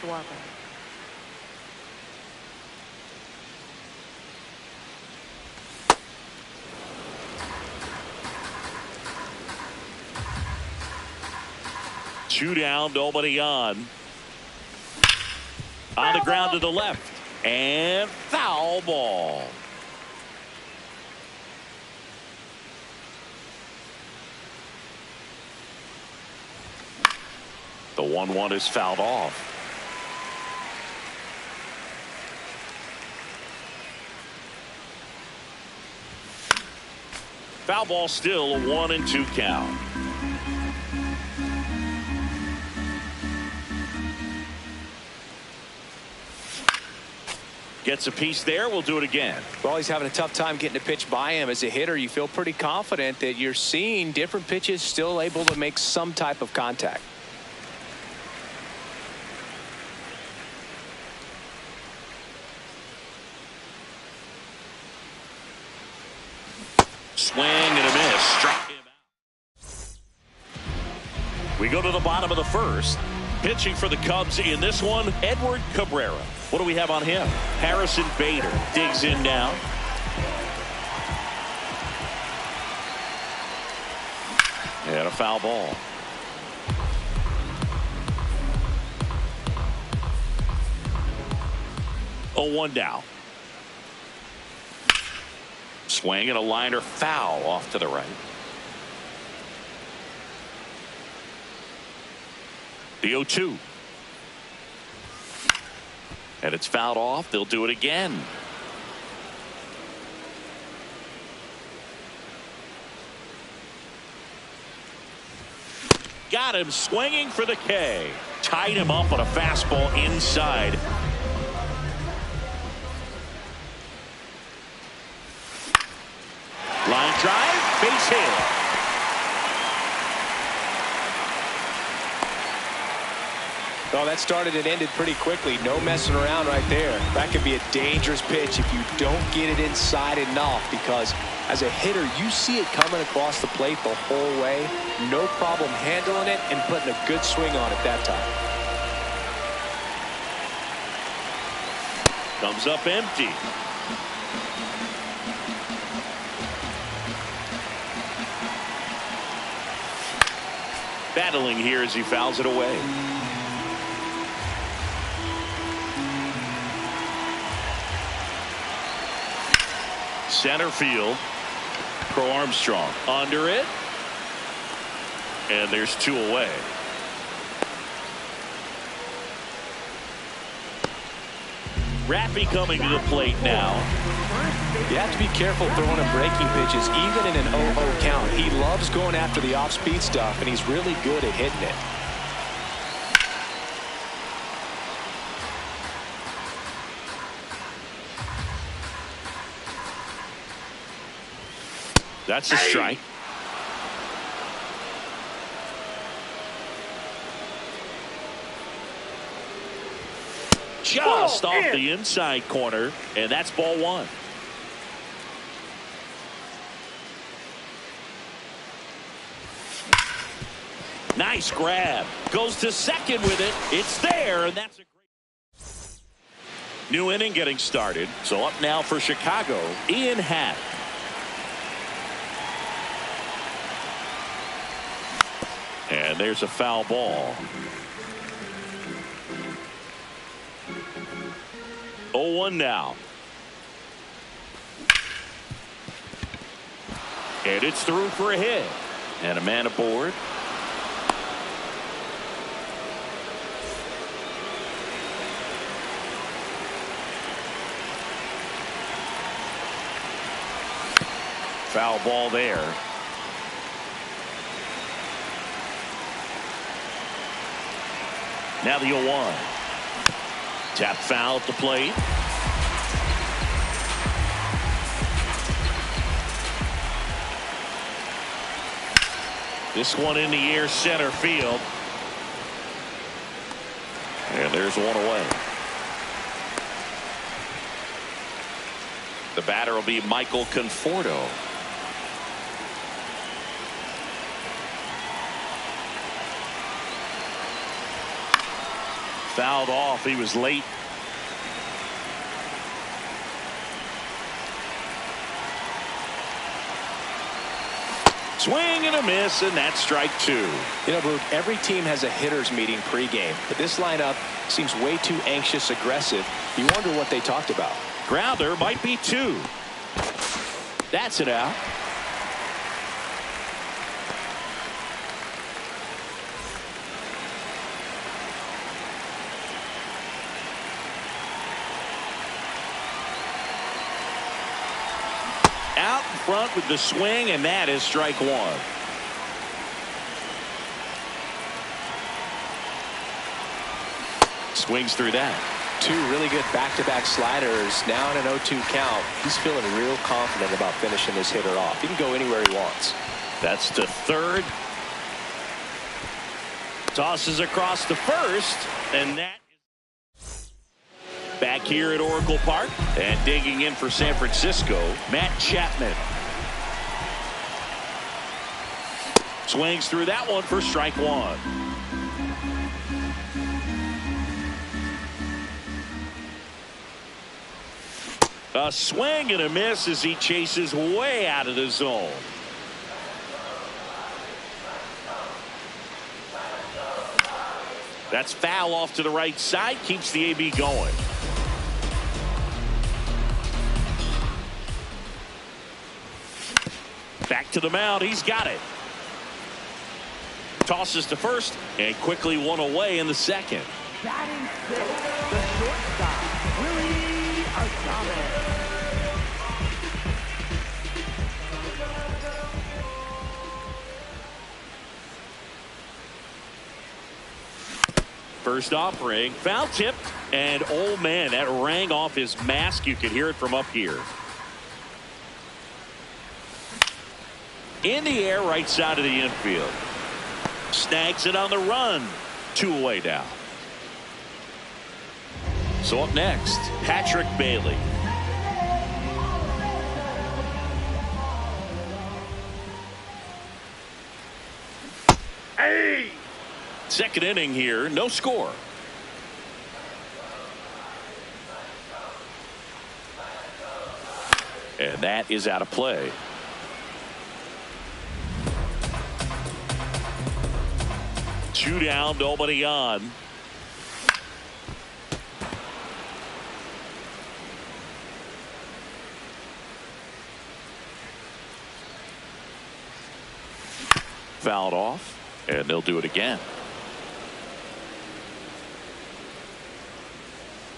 Two down, nobody on. On the ground to the left. And foul ball. The 1-1 is fouled off. Foul ball, still a 1-2 count. Gets a piece there. We'll do it again. Well, he's having a tough time getting a pitch by him. As a hitter, you feel pretty confident that you're seeing different pitches still able to make some type of contact. Swing and a miss. Struck him out. We go to the bottom of the first. Pitching for the Cubs in this one, Edward Cabrera. What do we have on him? Harrison Bader digs in now. And a foul ball. Oh, 1 down. Swing and a liner foul off to the right. The 0-2. And it's fouled off. They'll do it again. Got him swinging for the K. Tied him up on a fastball inside. Line drive, base hit. Oh, that started and ended pretty quickly. No messing around right there. That could be a dangerous pitch if you don't get it inside enough, because As a hitter, you see it coming across the plate the whole way. No problem handling it and putting a good swing on it that time. Comes up empty. Battling here as he fouls it away. Center field. Pro Armstrong under it. And there's 2 away. Rappy coming to the plate now. You have to be careful throwing him breaking pitches, even in an 0-0 count. He loves going after the off-speed stuff, and he's really good at hitting it. That's a strike. Just off the inside corner, and that's ball 1. Nice grab. Goes to second with it. It's there, and that's a great. New inning getting started. So up now for Chicago, Ian Happ. And there's a foul ball. 0-1 now. And it's through for a hit. And a man aboard. Foul ball there. Now the 0-1. Tap foul at the plate. This one in the air, center field. And there's one away. The batter will be Michael Conforto. Fouled off. He was late. Swing and a miss, and that's strike 2. You know, Boog, every team has a hitters meeting pregame, but this lineup seems way too anxious, aggressive. You wonder what they talked about. Grounder might be 2. That's it out. Out in front with the swing, and that is strike 1. Swings through that. 2 really good back-to-back sliders. Now in an 0-2 count. He's feeling real confident about finishing this hitter off. He can go anywhere he wants. That's to third. Tosses across to first, and that is back here at Oracle Park. And digging in for San Francisco, Matt Chapman. Swings through that one for strike 1. A swing and a miss as he chases way out of the zone. That's foul off to the right side. Keeps the AB going. Back to the mound. He's got it. Tosses to first and quickly one away in the second. Batting 6, the shortstop, Willie Adames. First offering, foul tipped, and oh man, that rang off his mask. You could hear it from up here. In the air, right side of the infield. Snags it on the run. 2 away now. So up next, Patrick Bailey. Second inning here, no score. And that is out of play. Two down, nobody on. Fouled off, and they'll do it again.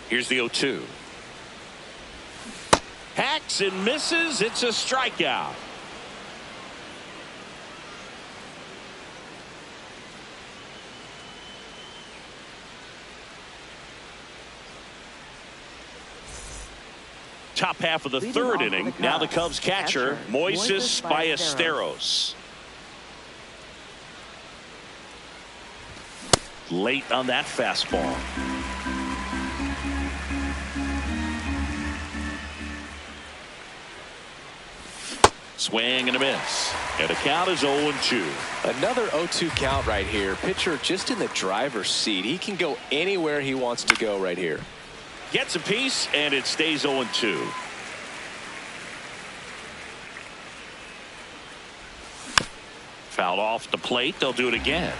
Here's the 0-2. Hacks and misses. It's a strikeout. Top half of the third inning. Now the Cubs catcher, Moises Ballesteros. Late on that fastball. Swing and a miss. And the count is 0-2. Another 0-2 count right here. Pitcher just in the driver's seat. He can go anywhere he wants to go right here. Gets a piece, and it stays 0-2. Fouled off the plate. They'll do it again.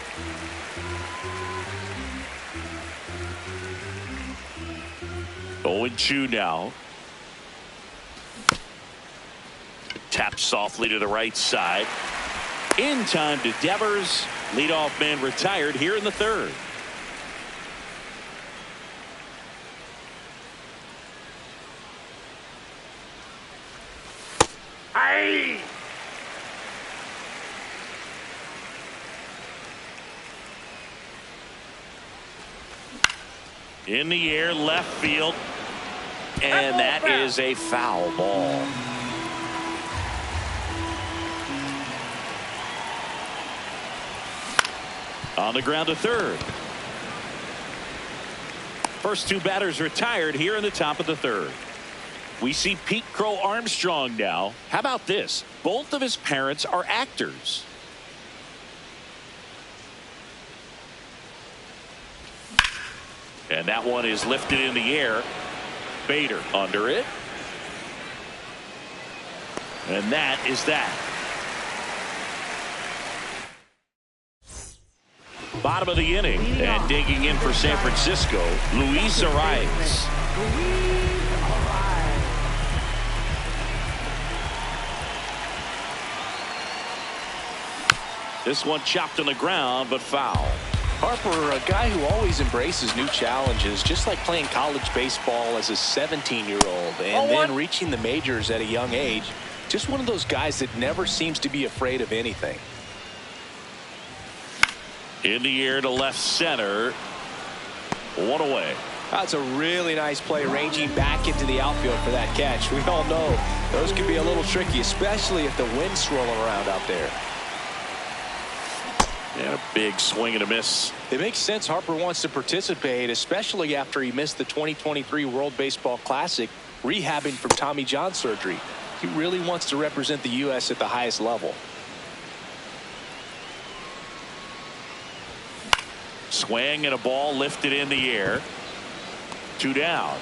Oh, 0-2 now. Tapped softly to the right side. In time to Devers. Leadoff man retired here in the third. Aye. In the air, left field. And that is a foul ball. On the ground to third. First two batters retired here in the top of the third. We see Pete Crow Armstrong now. How about this? Both of his parents are actors. And that one is lifted in the air. Bader under it. And that is that. Bottom of the inning, and digging in for San Francisco, Luis Arias. This one chopped on the ground, but foul. Harper, a guy who always embraces new challenges, just like playing college baseball as a 17-year-old and then reaching the majors at a young age. Just one of those guys that never seems to be afraid of anything. In the air to left center. One away. That's a really nice play, ranging back into the outfield for that catch. We all know those can be a little tricky, especially if the wind's swirling around out there. And a big swing and a miss. It makes sense Harper wants to participate, especially after he missed the 2023 World Baseball Classic, rehabbing from Tommy John surgery. He really wants to represent the U.S. at the highest level. Swing and a ball lifted in the air. Two down.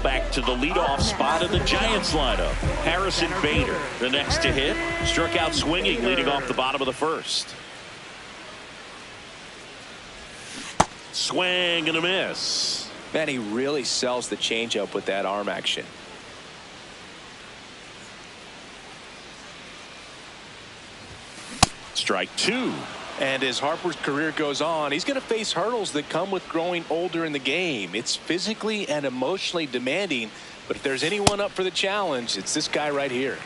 Back to the leadoff spot of the Giants lineup. Harrison Bader, the next to hit, struck out swinging, leading off the bottom of the first. Swing and a miss. Man, he really sells the changeup with that arm action. Strike two. And as Harper's career goes on, he's going to face hurdles that come with growing older in the game. It's physically and emotionally demanding, but if there's anyone up for the challenge, it's this guy right here.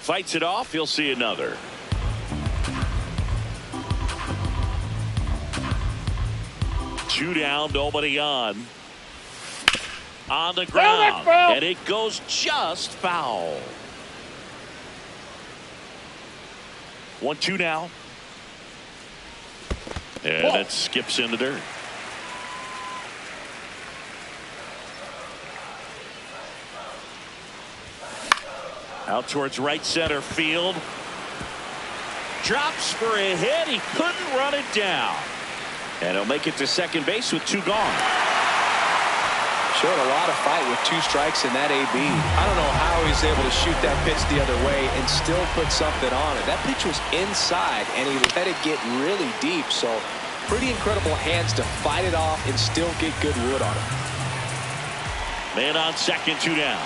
Fights it off. He'll see another. Two down, nobody on. On the ground, and it goes just foul. 1-2 now. And it skips in the dirt. Out towards right center field. Drops for a hit. He couldn't run it down. And he'll make it to second base with 2 gone. Showed a lot of fight with 2 strikes in that AB. I don't know how he's able to shoot that pitch the other way and still put something on it. That pitch was inside, and he let it get really deep. So pretty incredible hands to fight it off and still get good wood on it. Man on second, 2 down.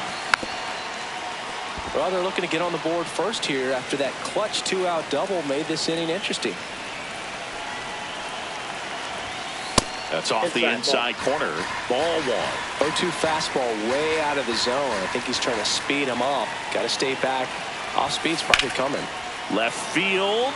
Well, they're looking to get on the board first here after that clutch 2-out double made this inning interesting. That's off the inside corner. Ball 1. 0-2 fastball way out of the zone. I think he's trying to speed him up. Got to stay back. Off speed's probably coming. Left field.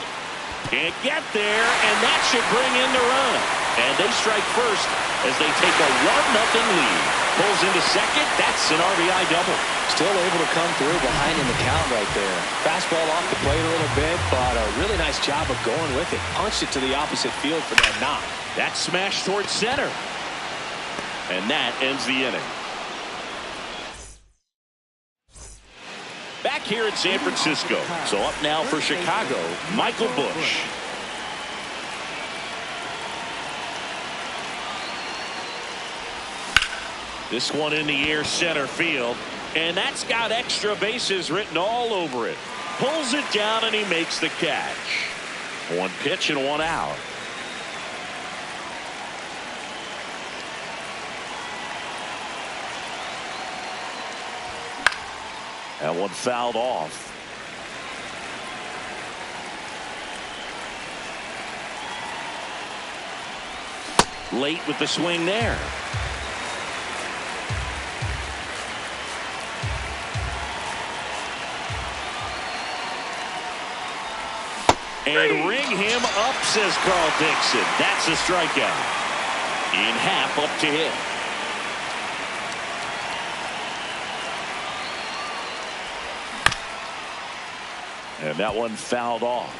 Can't get there, and that should bring in the run. And they strike first as they take a 1-0 lead. Pulls into second. That's an RBI double. Still able to come through behind in the count right there. Fastball off the plate a little bit, but a really nice job of going with it. Punched it to the opposite field for that knock. That smash towards center. And that ends the inning. Back here at San Francisco. So up now for Chicago, Michael Busch. This one in the air center field. And that's got extra bases written all over it. Pulls it down and he makes the catch. 1 pitch and 1 out. That one fouled off. Late with the swing there. And ring him up, says Carl Dixon. That's a strikeout. In half up to hit. And that one fouled off.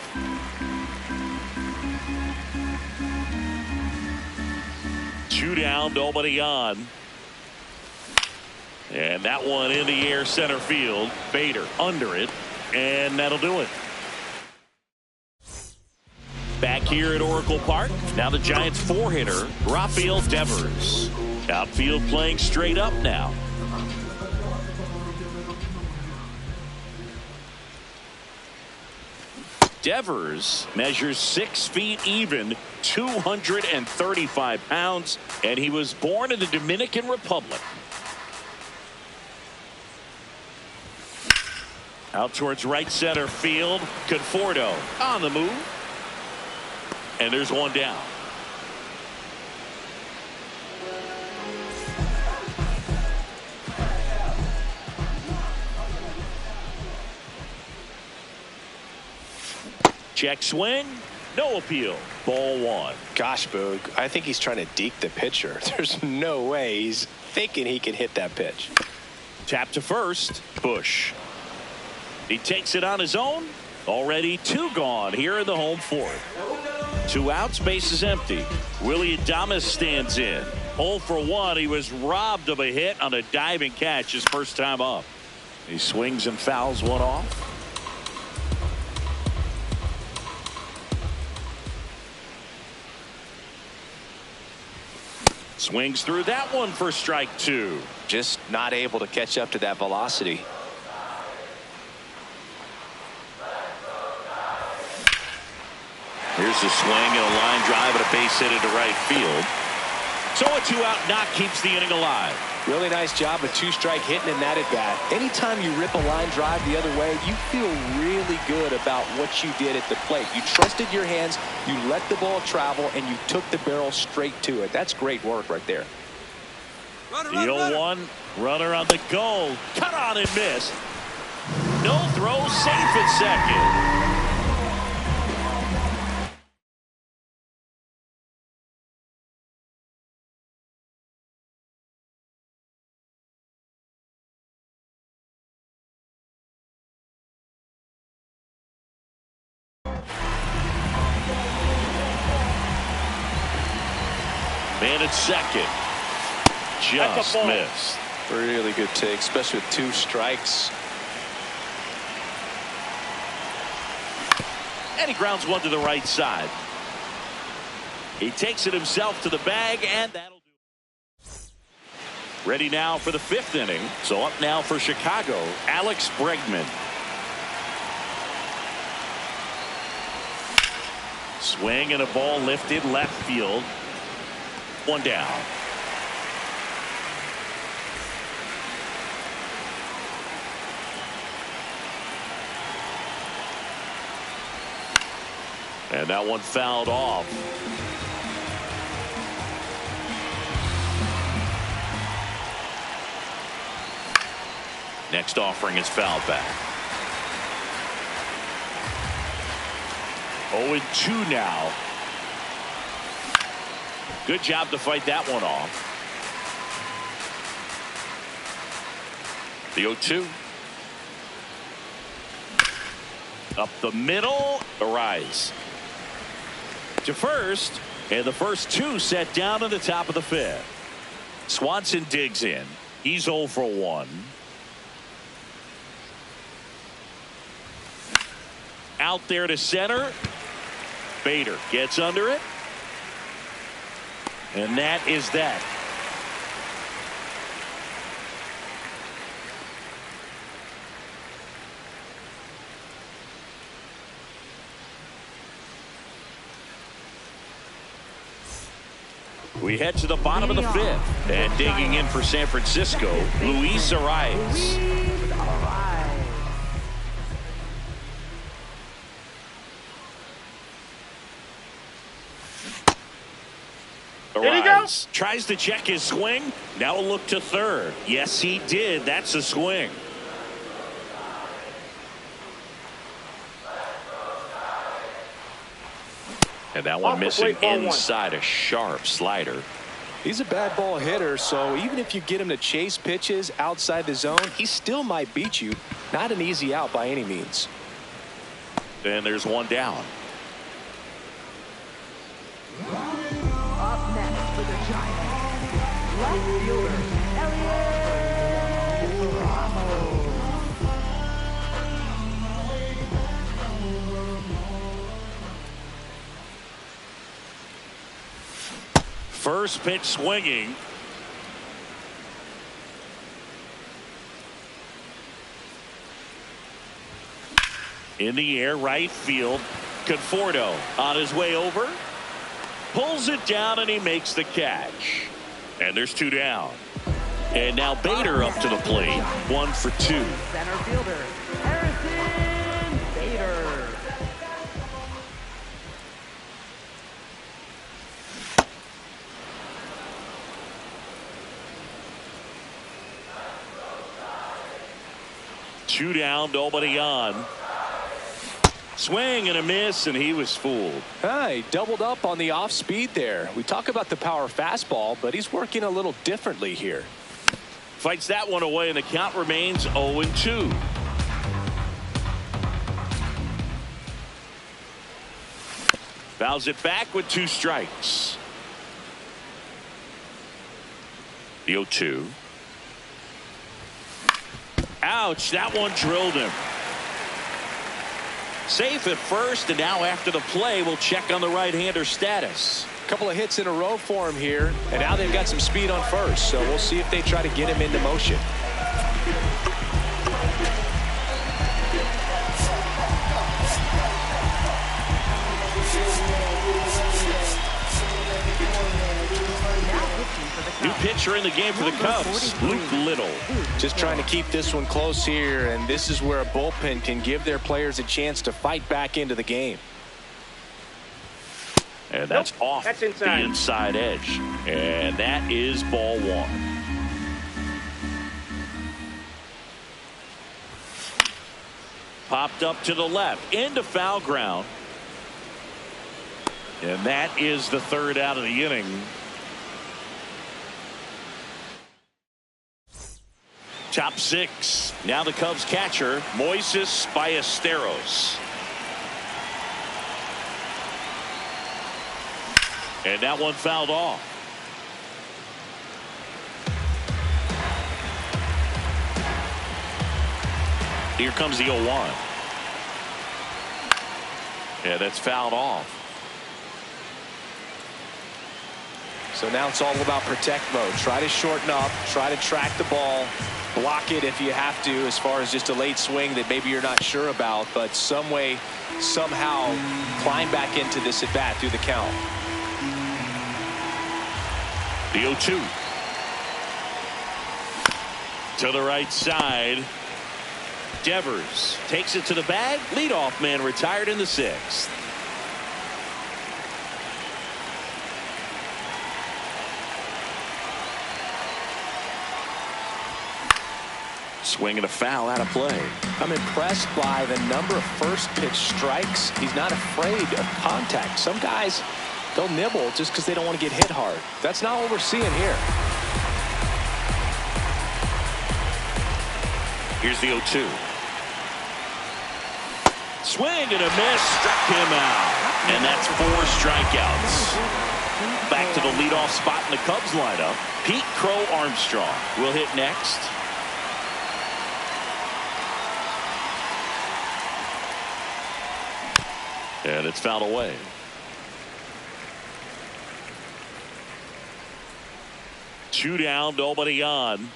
Two down, nobody on. And that one in the air center field. Bader under it. And that'll do it. Back here at Oracle Park. Now the Giants 4-hitter, Rafael Devers. Outfield playing straight up now. Devers measures 6 feet even, 235 pounds, and he was born in the Dominican Republic. Out towards right center field, Conforto on the move. And there's one down. Check swing, no appeal. Ball 1. Gosh, Boog, I think he's trying to deke the pitcher. There's no way he's thinking he can hit that pitch. Tap to first, Busch. He takes it on his own. Already 2 gone here in the home fourth. 2 outs, base is empty. Willie Adames stands in. 0 for 1. He was robbed of a hit on a diving catch his first time up. He swings and fouls one off. Swings through that one for strike 2. Just not able to catch up to that velocity. Here's a swing and a line drive and a base hit into right field. So a 2-out knock keeps the inning alive. Really nice job of 2-strike hitting in that at bat. Anytime you rip a line drive the other way, you feel really good about what you did at the plate. You trusted your hands, you let the ball travel, and you took the barrel straight to it. That's great work right there. The 0-1 runner on the goal. Cut on and miss. No throw, safe at second. Man at second. Just missed. Really good take, especially with 2 strikes. And he grounds one to the right side. He takes it himself to the bag, and that'll do. Ready now for the 5th inning. So up now for Chicago, Alex Bregman. Swing and a ball lifted left field. One down. And that one fouled off. Next offering is fouled back. 0-2 now. Good job to fight that one off. The 0-2. Up the middle. A rise to first, and the first 2 set down in the top of the 5th. Swanson digs in. He's 0 for 1. Out there to center. Bader gets under it. And that is that. We head to the bottom of the 5th. And digging in for San Francisco, Luis Arias. Arias tries to check his swing. Now a look to third. Yes, he did. That's a swing. And that one missing inside, a sharp slider. He's a bad ball hitter, so even if you get him to chase pitches outside the zone, he still might beat you. Not an easy out by any means. And there's one down. Up next for the Giants, left fielder, First pitch swinging. In the air, right field. Conforto on his way over. Pulls it down, and he makes the catch. And there's 2 down. And now Bader up to the plate. 1 for 2. center fielder, Harrison Bader. Two down, nobody on. Swing and a miss, and he was fooled. He doubled up on the off speed there. We talk about the power fastball, but he's working a little differently here. Fights that one away, and the count remains 0-2. Fouls it back with 2 strikes. The 0-2. Ouch, that one drilled him. Safe at first, and now after the play, we'll check on the right-hander status. A couple of hits in a row for him here, and now they've got some speed on first, so we'll see if they try to get him into motion. New pitcher in the game for the Cubs, Luke Little. Just trying to keep this one close here, and this is where a bullpen can give their players a chance to fight back into the game. And that's off the inside edge. And that is ball 1. Popped up to the left, into foul ground. And that is the 3rd out of the inning. Top 6. Now the Cubs catcher, Moises Ballesteros. And that one fouled off. Here comes the 0-1. Yeah, that's fouled off. So now it's all about protect mode. Try to shorten up, try to track the ball, block it if you have to, as far as just a late swing that maybe you're not sure about, but some way, somehow climb back into this at bat through the count. The 0-2. To the right side. Devers takes it to the bag. Leadoff man retired in the 6th. Swing and a foul out of play. I'm impressed by the number of first pitch strikes. He's not afraid of contact. Some guys, they'll nibble just because they don't want to get hit hard. That's not what we're seeing here. Here's the 0-2. Swing and a miss. Struck him out. And that's 4 strikeouts. Back to the leadoff spot in the Cubs lineup. Pete Crow Armstrong will hit next. And it's fouled away. Two down, nobody on.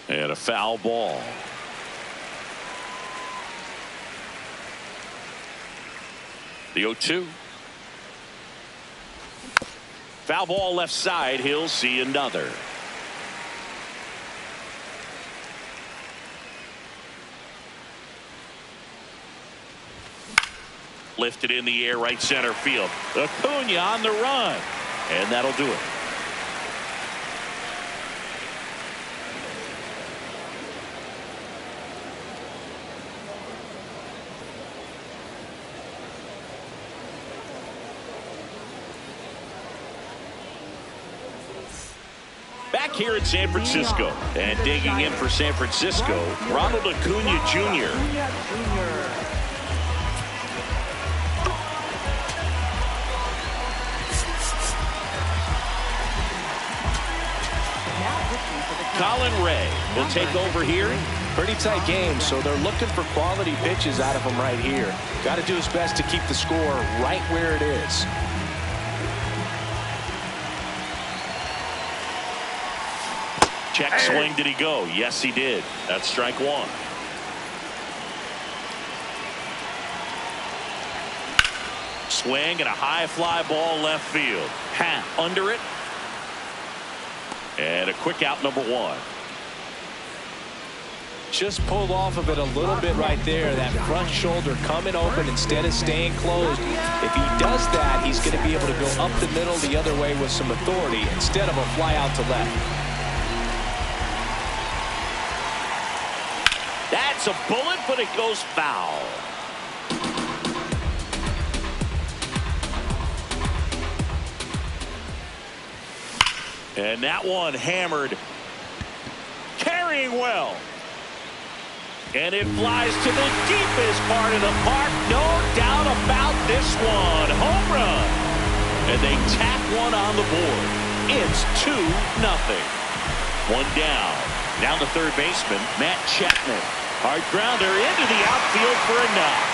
And a foul ball. The 0-2. Foul ball left side. He'll see another. Lifted in the air, right center field. Acuna on the run. And that'll do it. Back here in San Francisco. And digging in for San Francisco, Ronald Acuna Jr. Colin Ray will take over here. Pretty tight game, so they're looking for quality pitches out of him right here. Got to do his best to keep the score right where it is. Check swing. Did he go? Yes, he did. That's strike 1. Swing and a high fly ball left field. Half under it. And a quick out, number 1. Just pulled off of it a little bit right there. That front shoulder coming open instead of staying closed. If he does that, he's going to be able to go up the middle the other way with some authority instead of a fly out to left. That's a bullet, but it goes foul. And that one hammered. Carrying well. And it flies to the deepest part of the park. No doubt about this one. Home run. And they tack one on the board. It's 2-0. One down. Now the third baseman, Matt Chapman. Hard grounder into the outfield for a knock.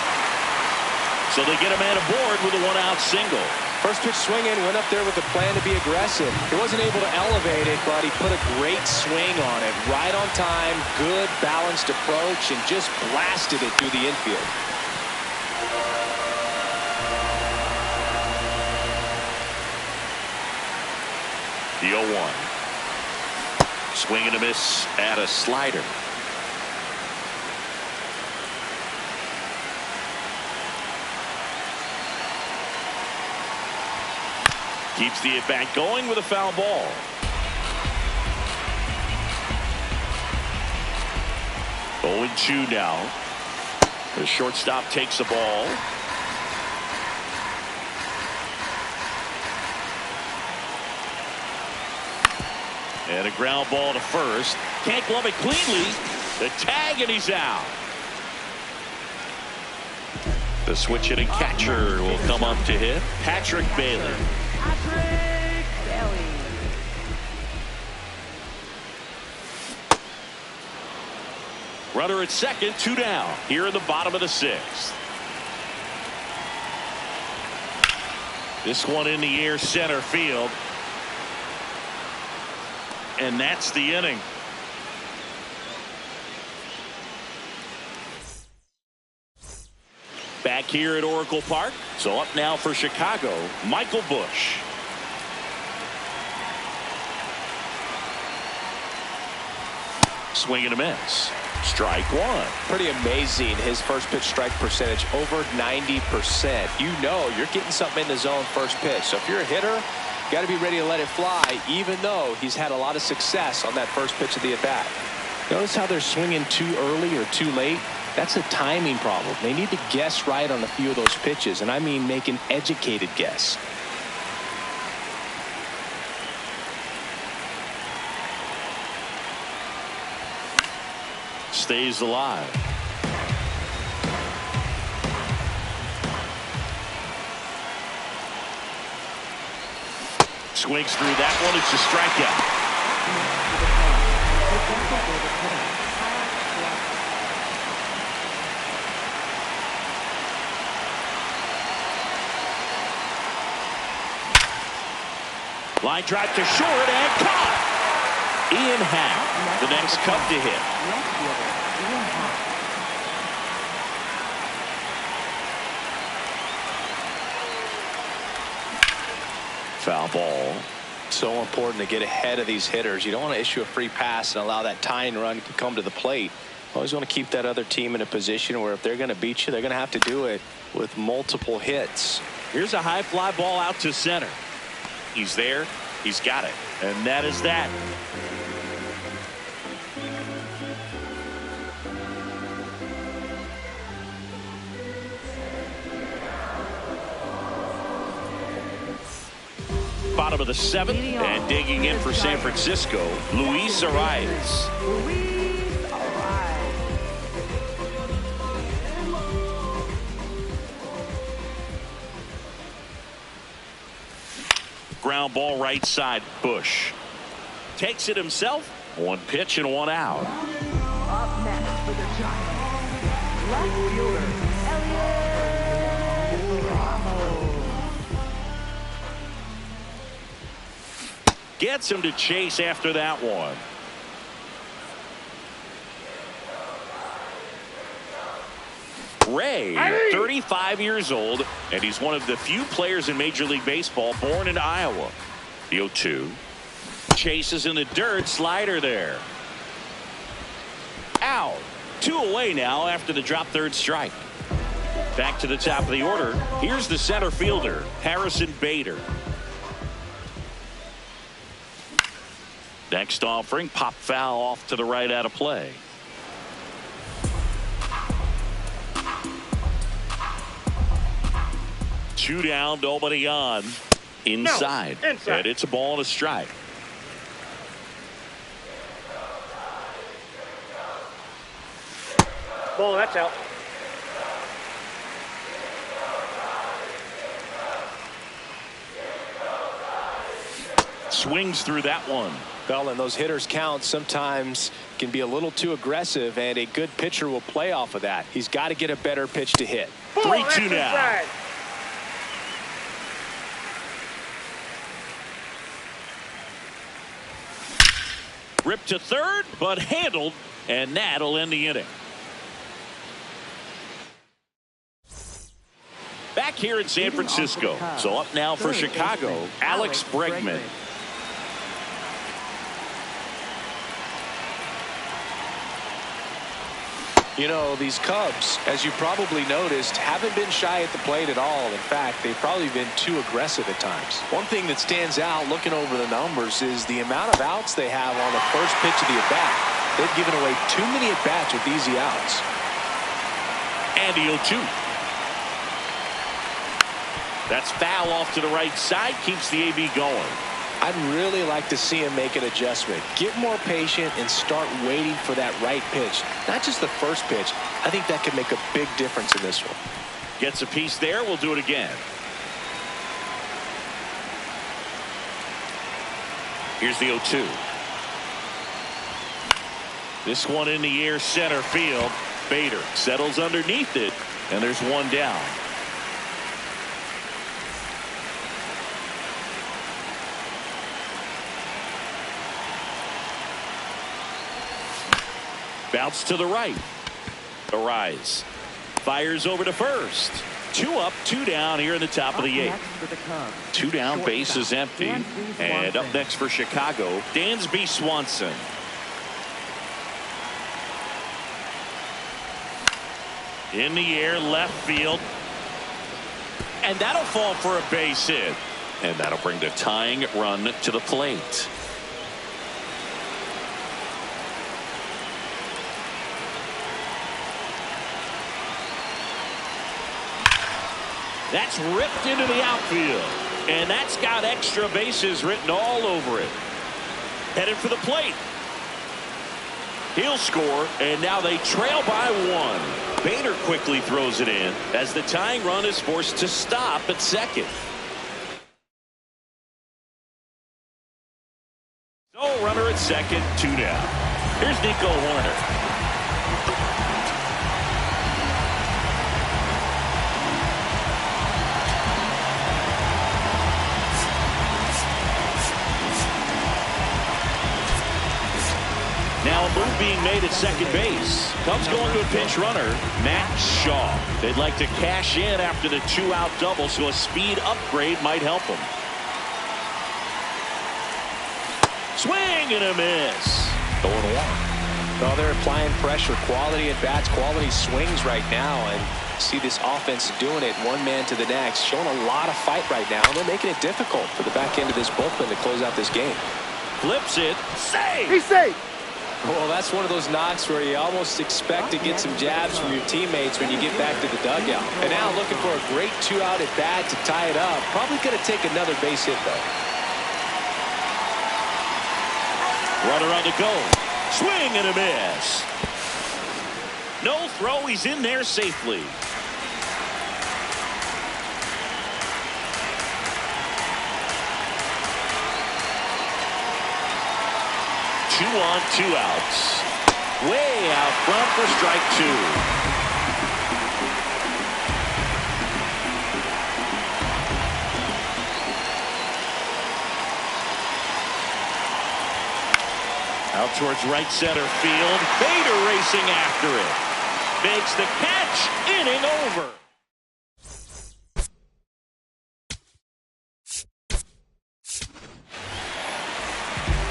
So they get a man aboard with a 1-out single. First pitch swinging, went up there with a plan to be aggressive. He wasn't able to elevate it, but he put a great swing on it. Right on time, good balanced approach, and just blasted it through the infield. The 0-1. Swing and a miss at a slider. Keeps the at-bat going with a foul ball. Oh, 0-2 now. The shortstop takes the ball. And a ground ball to first. Can't glove it cleanly. The tag, and he's out. The switch hitting catcher will come up to hit. Patrick Bailey. Patrick Bailey. Runner at second, 2 down here in the bottom of the 6th. This one in the air center field. And that's the inning. Back here at Oracle Park. So up now for Chicago, Michael Busch. Swing and a miss. Strike one. Pretty amazing. His first pitch strike percentage over 90%. You know you're getting something in the zone first pitch. So if you're a hitter, you got to be ready to let it fly, even though he's had a lot of success on that first pitch of the at bat. Notice how they're swinging too early or too late. That's a timing problem. They need to guess right on a few of those pitches, and I mean make an educated guess. Stays alive. Swings through that one. It's a strikeout. Line drive to short and caught. Ian Happ, the next Cub to hit. Foul ball. So important to get ahead of these hitters. You don't want to issue a free pass and allow that tying run to come to the plate. Always want to keep that other team in a position where if they're going to beat you, they're going to have to do it with multiple hits. Here's a high fly ball out to center. He's there. He's got it. And that is that. Bottom of the seventh, and digging in for San Francisco, Luis Arias. Ground ball right side. Busch takes it himself. One pitch and one out. Up next for the Giants, left fielder gets him to chase after that one. Ray, 35 years old, and he's one of the few players in Major League Baseball born in Iowa. The 0-2. Chases in the dirt. Slider there. Out. 2 away now after the drop third strike. Back to the top of the order. Here's the center fielder, Harrison Bader. Next offering, pop foul off to the right out of play. Two down, nobody on. Inside. No, inside. And it's a ball and a strike. Ball, that's out. Swings through that one. Well, and those hitters count sometimes can be a little too aggressive, and a good pitcher will play off of that. He's got to get a better pitch to hit. 3-2 now. Inside. Ripped to third, but handled, and that'll end the inning. Back here in San Francisco. So up now for Chicago, Alex Bregman. You know, these Cubs, as you probably noticed, haven't been shy at the plate at all. In fact, they've probably been too aggressive at times. One thing that stands out looking over the numbers is the amount of outs they have on the first pitch of the at-bat. They've given away too many at-bats with easy outs. And the 0-2. That's foul off to the right side, keeps the AB going. I'd really like to see him make an adjustment. Get more patient and start waiting for that right pitch. Not just the first pitch. I think that could make a big difference in this one. Gets a piece there. We'll do it again. Here's the 0-2. This one in the air center field. Bader settles underneath it, and there's one down. Bounce to the right. Arise. Fires over to first. 2 up, 2 down here in the top of the 8th. 2 down, base is empty. And up next for Chicago, Dansby Swanson. In the air, left field. And that'll fall for a base hit. And that'll bring the tying run to the plate. That's ripped into the outfield. And that's got extra bases written all over it. Headed for the plate. He'll score, and now they trail by 1. Bader quickly throws it in as the tying run is forced to stop at second. So runner at second, 2 down. Here's Nico Horner. Now a move being made at second base. Cubs going to a pinch runner, Matt Shaw. They'd like to cash in after the 2-out double, so a speed upgrade might help them. Swing and a miss. 0-1. Well, they're applying pressure, quality at bats, quality swings right now, and see this offense doing it one man to the next, showing a lot of fight right now. They're making it difficult for the back end of this bullpen to close out this game. Flips it. Save. He's safe. Well, that's one of those knocks where you almost expect to get some jabs from your teammates when you get back to the dugout. And now looking for a great 2-out at bat to tie it up. Probably going to take another base hit, though. Runner on the go. Swing and a miss. No throw. He's in there safely. Two on, 2 outs. Way out front for strike 2. Out towards right center field. Bader racing after it. Makes the catch. Inning over.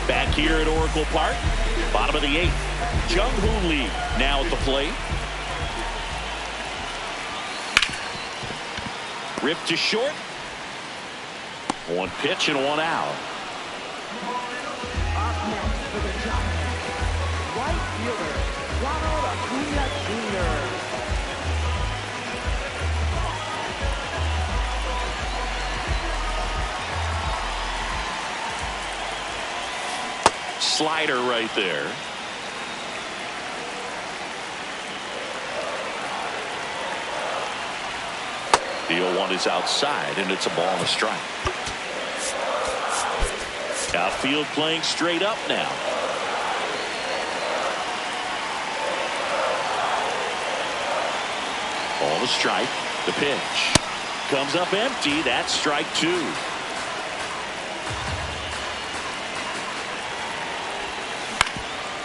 Back here at Oracle Park, bottom of the 8th. Jung-Hoo Lee now at the plate. Ripped to short. 1 pitch and 1 out. Up next for the Giants, right fielder Ronald Acuna Jr. Slider right there. The 0-1 is outside, and it's a ball and a strike. Outfield playing straight up now. Ball to strike. The pitch comes up empty. That's strike 2.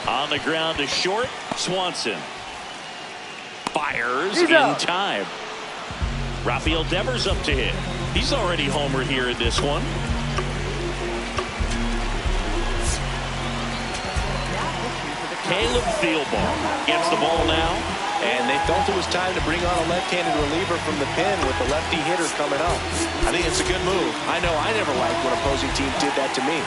On the ground to short. Swanson fires in time. Rafael Devers up to hit. He's already homered here in this one. Caleb Thielbar gets the ball now. And they felt it was time to bring on a left-handed reliever from the pen with the lefty hitter coming up. I think it's a good move. I know I never liked when opposing teams did that to me.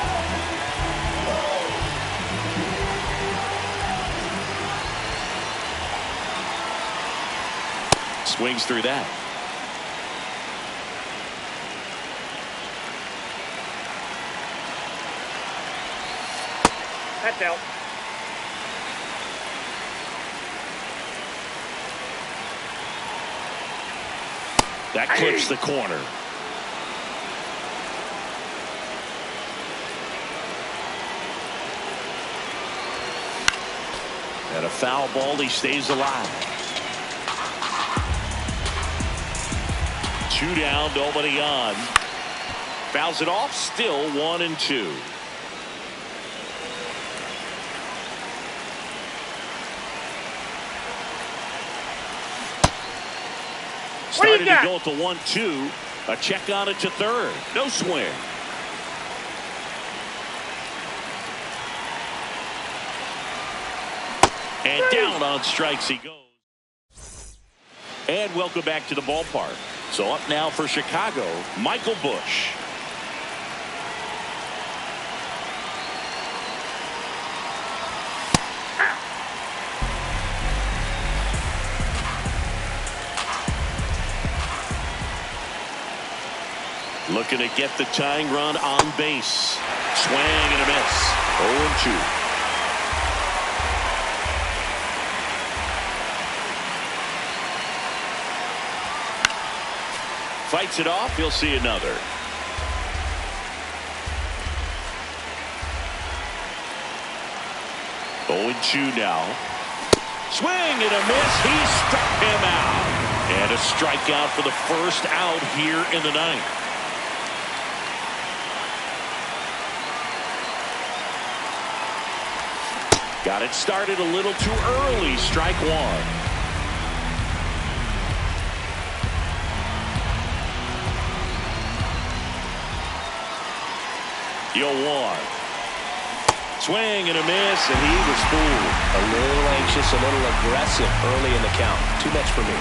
Swings through that. That's out. That clips the corner. And a foul ball. He stays alive. 2 down, nobody on. Fouls it off. Still 1-2. Started to go at the 1-2. A check on it to third. No swing. And down on strikes he goes. And welcome back to the ballpark. So up now for Chicago, Michael Busch. Looking to get the tying run on base. Swing and a miss. 0-2. Fights it off. He'll see another. Oh, 2 now. Swing and a miss. He struck him out. And a strikeout for the first out here in the ninth. Got it started a little too early. Strike one. Deal one. Swing and a miss, and he was fooled. A little anxious, a little aggressive early in the count. Too much for me.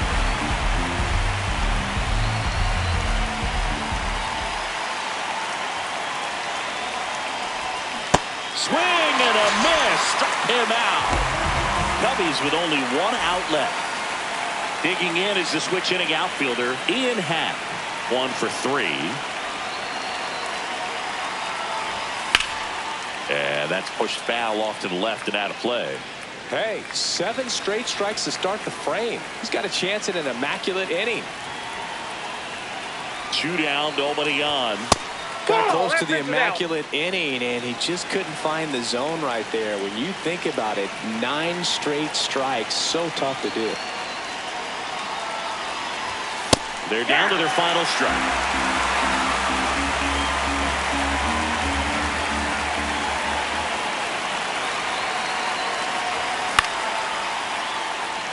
Swing and a miss. Struck him out. Cubbies with only one out left. Digging in is the switch hitting outfielder Ian Happ. 1 for 3. And that's pushed foul off to the left and out of play. Hey, 7 straight strikes to start the frame. He's got a chance at an immaculate inning. 2 down, nobody on. Got close to the immaculate inning, and he just couldn't find the zone right there. When you think about it, 9 straight strikes, so tough to do. They're down to their final strike.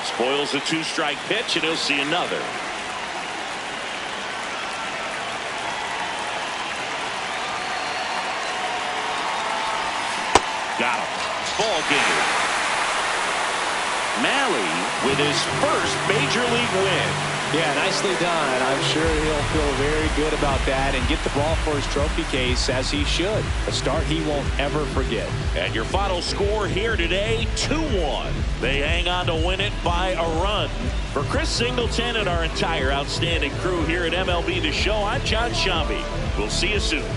Spoils a 2-strike pitch, and he'll see another. Got him. Ball game. Malley with his first major league win. Yeah, nicely done. I'm sure he'll feel very good about that and get the ball for his trophy case, as he should. A start he won't ever forget. And your final score here today, 2-1. They hang on to win it by a run. For Chris Singleton and our entire outstanding crew here at MLB The Show, I'm John Shambi. We'll see you soon.